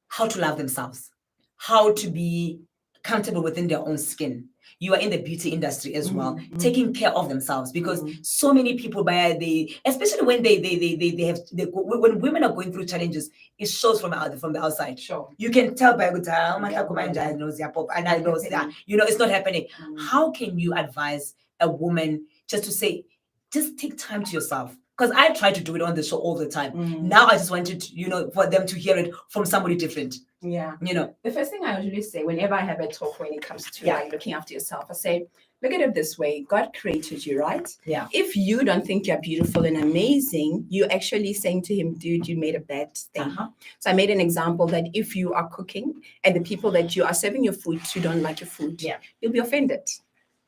how to love themselves, how to be comfortable within their own skin? You are in the beauty industry as well, taking care of themselves, because so many people, especially when when women are going through challenges, it shows from the outside. Sure. You can tell by and I know that, you know, it's not happening. How can you advise a woman just to say, just take time to yourself? Because I try to do it on the show all the time. Now I just wanted to, you know, for them to hear it from somebody different. Yeah. You know, the first thing I usually say whenever I have a talk when it comes to like looking after yourself, I say, look at it this way. God created you, right? Yeah. If you don't think you're beautiful and amazing, you're actually saying to him, dude, you made a bad thing. So I made an example that if you are cooking and the people that you are serving your food to don't like your food, you'll be offended.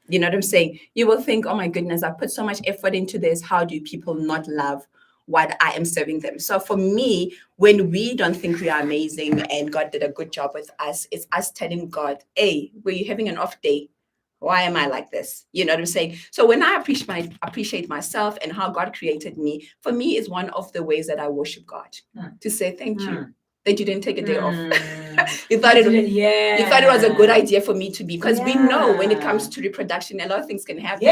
You know what I'm saying? You will think, oh my goodness, I put so much effort into this. How do people not love what I am serving them? So for me, when we don't think we are amazing and God did a good job with us, it's us telling God, hey, were you having an off day? Why am I like this? You know what I'm saying? So when I appreciate myself and how God created me, for me is one of the ways that I worship God, to say thank you that you didn't take a day off. You thought it was a good idea for me to be, because we know when it comes to reproduction, a lot of things can happen.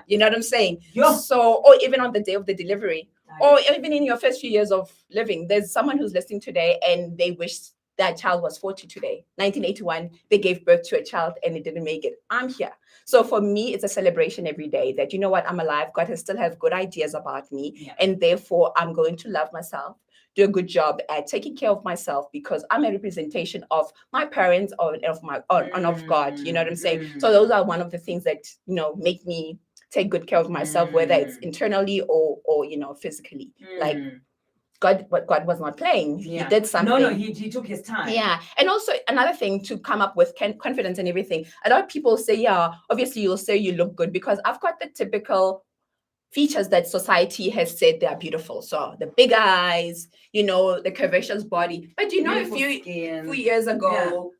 You know what I'm saying? So, or even on the day of the delivery, or even in your first few years of living, there's someone who's listening today and they wish that child was 40 today. 1981, they gave birth to a child and it didn't make it. I'm here. So for me, it's a celebration every day that, you know what, I'm alive. God still has good ideas about me. And therefore, I'm going to love myself, do a good job at taking care of myself, because I'm a representation of my parents and of God. You know what I'm saying? So those are one of the things that, you know, make me take good care of myself, whether it's internally or you know, physically. Like God was not playing. He did something. No, he took his time. Yeah. And also another thing to come up with confidence and everything. A lot of people say, yeah, obviously you'll say you look good, because I've got the typical features that society has said they are beautiful. So the big eyes, you know, the curvaceous body. But you know, Beautiful a few years ago,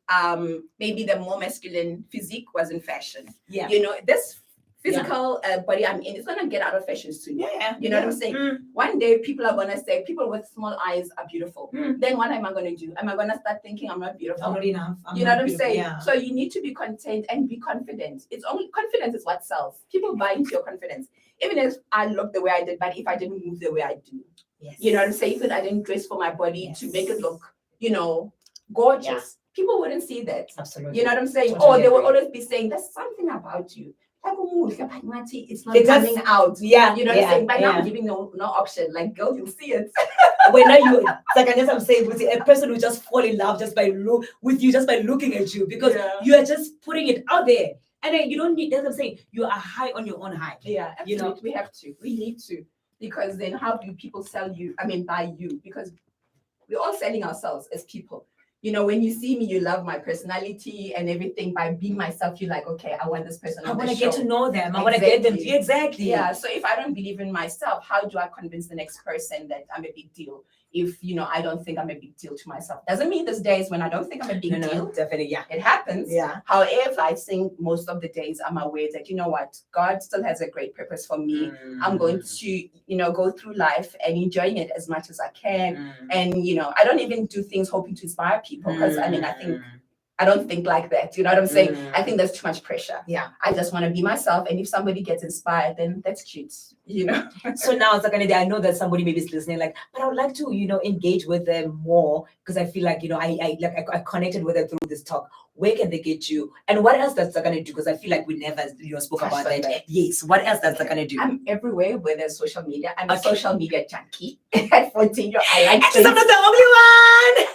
maybe the more masculine physique was in fashion. Yeah. You know, this physical body I'm in, it's gonna get out of fashion soon. You know what I'm saying? One day people are gonna say people with small eyes are beautiful. Then what am I gonna do? Am I gonna start thinking I'm not beautiful? I'm not enough. You know what I'm saying? So you need to be content and be confident. It's only confidence is what sells. People buy into your confidence. Even if I look the way I did, but if I didn't move the way I do, you know what I'm saying? Even I didn't dress for my body to make it look, you know, gorgeous. People wouldn't see that. Absolutely. You know what I'm saying? Or they will always be saying, there's something about you. It's not coming out. Yeah. You know what I'm saying? But now I'm giving no option. Like, girl, you'll see it. When now you, like I guess I'm saying, with a person who just fall in love just by looking at you, because you are just putting it out there. And then you don't need, that's what I'm saying, you are high on your own high. Yeah, absolutely. You know, we need to, because then how do people sell you? I mean, buy you? Because we're all selling ourselves as people. you know, when you see me, you love my personality and everything. By being myself, you're like, okay, I want this person. I want to get to know them. I want to get them. Exactly. Yeah. So if I don't believe in myself, how do I convince the next person that I'm a big deal? If, you know, I don't think I'm a big deal to myself. Doesn't mean there's days when I don't think I'm a big deal. Definitely, yeah. It happens. Yeah. However, I think most of the days I'm aware that, you know what, God still has a great purpose for me. I'm going to, you know, go through life and enjoying it as much as I can. And, you know, I don't even do things hoping to inspire people because, I mean, I don't think like that. You know what I'm saying? I think there's too much pressure. Yeah. I just want to be myself. And if somebody gets inspired, then that's cute, you know? So now, Sakane, I know that somebody maybe is listening, like, but I would like to, you know, engage with them more because I feel like, you know, I connected with them through this talk. Where can they get you? And what else does Sakane do? Because I feel like we never, you know, spoke about that. Yes. What else does Sakane do? I'm everywhere where there's social media. I'm a social media junkie. At 14, I like things. I'm not the only one.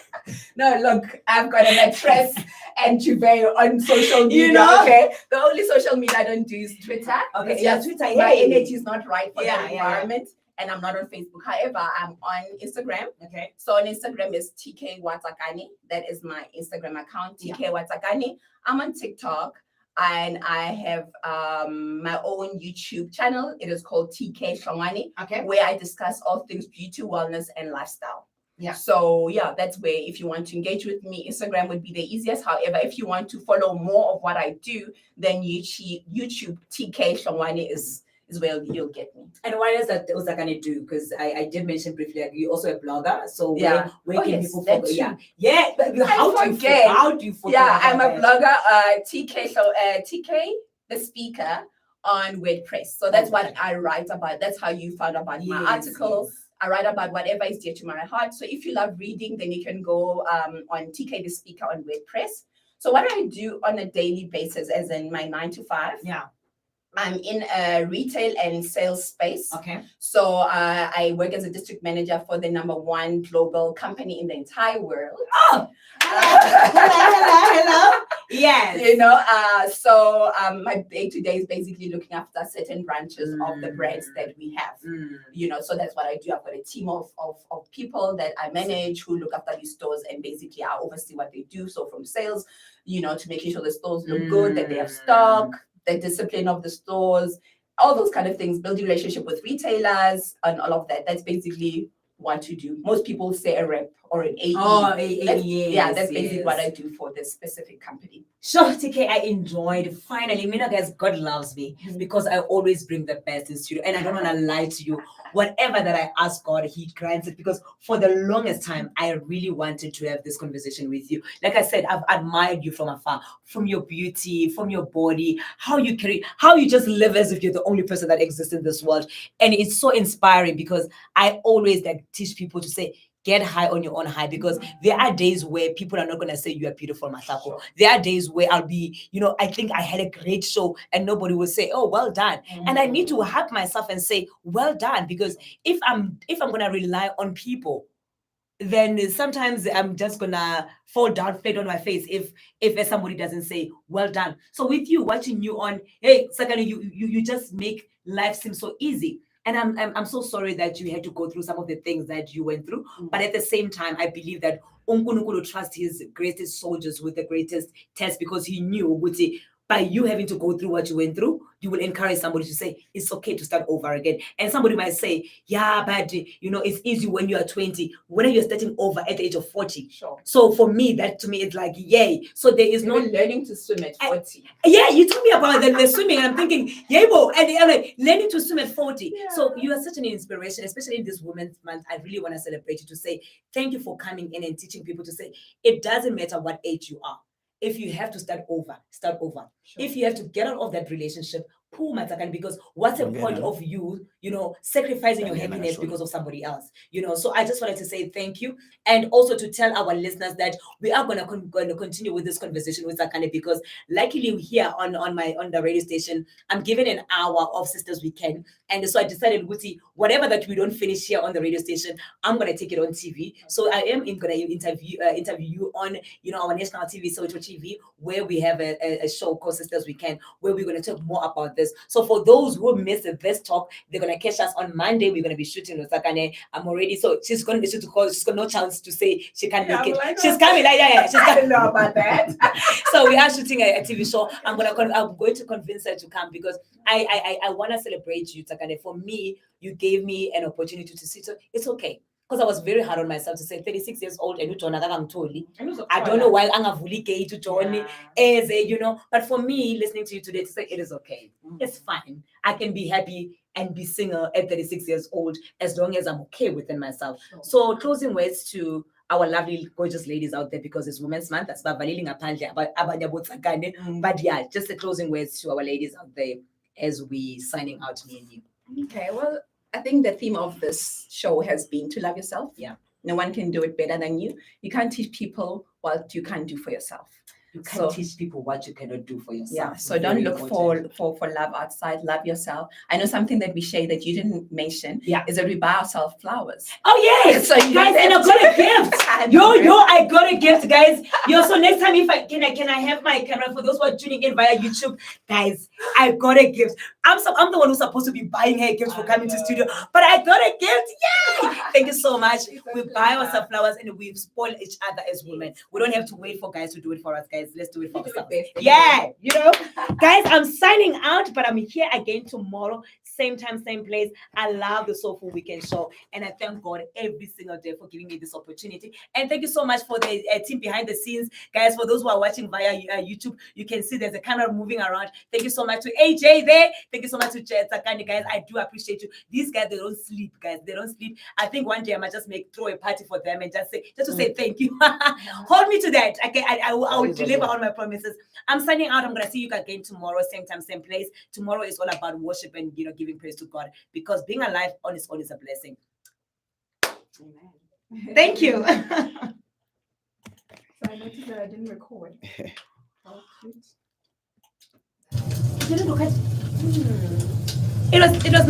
No, look, I've got an address and Juve on social media. You know? Okay. The only social media I don't do is Twitter. Okay, Twitter. My energy is not right for the environment. And I'm not on Facebook. However, I'm on Instagram. Okay. So on Instagram is TK_WATSAKANE. That is my Instagram account, TK_WATSAKANE. I'm on TikTok. And I have my own YouTube channel. It is called HLONGWANE, where I discuss all things beauty, wellness, and lifestyle. Yeah. So yeah, that's where if you want to engage with me, Instagram would be the easiest. However, if you want to follow more of what I do, then YouTube TK_WATSAKANE is where you'll get me. And what else that Sakane do? Because I did mention briefly, like you're also a blogger. So where can people follow? Yeah. How do you follow? Yeah, I'm a blogger. TK the speaker on WordPress. So that's what I write about. That's how you found about my article. Yes. I write about whatever is dear to my heart. So if you love reading, then you can go on TK the speaker on WordPress. So what I do on a daily basis, as in my 9 to 5. Yeah. I'm in a retail and sales space. Okay. So I work as a district manager for the #1 global company in the entire world. Oh, hello. Yes. You know, so my day-to-day is basically looking after certain branches of the brands that we have. You know, so that's what I do. I've got a team of people that I manage who look after these stores, and basically I oversee what they do. So from sales, you know, to making sure the stores look good, that they have stock, the discipline of the stores, all those kind of things, building relationship with retailers and all of that. That's basically what you do. Most people say a rep or an AE. Oh, AE. That's basically what I do for this specific company. Sure, TK, I enjoyed. Finally, Mina, guys, God loves me because I always bring the best in studio. And I don't want to lie to you. Whatever that I ask God, He grants it. Because for the longest time, I really wanted to have this conversation with you. Like I said, I've admired you from afar, from your beauty, from your body, how you carry, how you just live as if you're the only person that exists in this world. And it's so inspiring because I always like teach people to say, get high on your own high, because there are days where people are not going to say you are beautiful, Mahlako. Sure. There are days where I'll be, you know, I think I had a great show and nobody will say, oh, well done. And I need to hype myself and say, well done, because if I'm going to rely on people, then sometimes I'm just gonna fall down flat on my face if somebody doesn't say well done. So with you watching you on, hey, Sakane, you just make life seem so easy. And I'm so sorry that you had to go through some of the things that you went through. But at the same time, I believe that uNkulunkulu trusts his greatest soldiers with the greatest test, because he knew by you having to go through what you went through, you will encourage somebody to say, it's okay to start over again. And somebody might say, yeah, but you know, it's easy when you are 20. When are you starting over at the age of 40? Sure. So for me, that to me, it's like, yay. So there is no learning to swim at 40. Yeah, you told me about the swimming, and I'm thinking, yay, and I'm like, learning to swim at 40. Yeah. So you are such an inspiration, especially in this Women's Month. I really want to celebrate you, to say, thank you for coming in and teaching people to say, it doesn't matter what age you are. If you have to start over, start over. Sure. If you have to get out of that relationship, pull Mahlako, because what's the point of you, you know, sacrificing your happiness because of somebody else, you know? So I just wanted to say thank you, and also to tell our listeners that we are going to continue with this conversation with TSAKANE, because luckily here on the radio station, I'm given an hour of Sisters Weekend, And so I decided, Guti, whatever that we don't finish here on the radio station, I'm gonna take it on TV. So I am gonna interview you on, our national TV, Soweto TV, where we have a show called Sisters Weekend, where we're gonna talk more about this. So for those who missed this talk, they're gonna catch us on Monday. We're gonna be shooting with SAKANE. I'm already, so she's gonna be shooting because she's got no chance to say she can't make it. Like, she's coming, she's I coming. don't know about that. So we are shooting a TV show. I'm going to convince her to come because I want to celebrate you, SAKANE. For me, you gave me an opportunity to sit. So it's okay. Because I was very hard on myself to say 36 years old and I don't know why I'm to join as a, but for me, listening to you today to say it is okay. It's fine. I can be happy and be single at 36 years old as long as I'm okay within myself. Sure. So closing words to our lovely, gorgeous ladies out there, because it's Women's Month. That's but yeah, just the closing words to our ladies out there as we signing out, me and you. Okay, well, I think the theme of this show has been to love yourself. Yeah. No one can do it better than you. You can't teach people what you can't do for yourself. You can't teach people what you cannot do for yourself. Yeah, so don't look for love outside. Love yourself. I know something that we share that you didn't mention is that we buy ourselves flowers. Oh yes, so you guys, and I got a gift. I got a gift, guys. So next time, if I can I have my camera for those who are tuning in via YouTube, guys? I got a gift. I'm the one who's supposed to be buying her gifts for coming to studio, but I got a gift. Yay! Thank you so much. We buy ourselves flowers and we spoil each other as women. We don't have to wait for guys to do it for us, guys. Let's do it for ourselves. Yeah, guys, I'm signing out, but I'm here again tomorrow, same time, same place. I love the Soulful Weekend show, and I thank God every single day for giving me this opportunity. And thank you so much for the team behind the scenes, guys. For those who are watching via YouTube, you can see there's a camera moving around. Thank you so much to AJ there. Thank you so much to TSAKANE, guys. I do appreciate you. These guys, they don't sleep, guys. They don't sleep. I think one day I might just throw a party for them and just to say thank you. Hold me to that. Okay, I will deliver on my promises. I'm signing out. I'm gonna see you again tomorrow, same time, same place. Tomorrow is all about worship and giving praise to God, because being alive on its own is a blessing. Amen. Thank you. So I noticed that I didn't record. Oh, cute. It was not.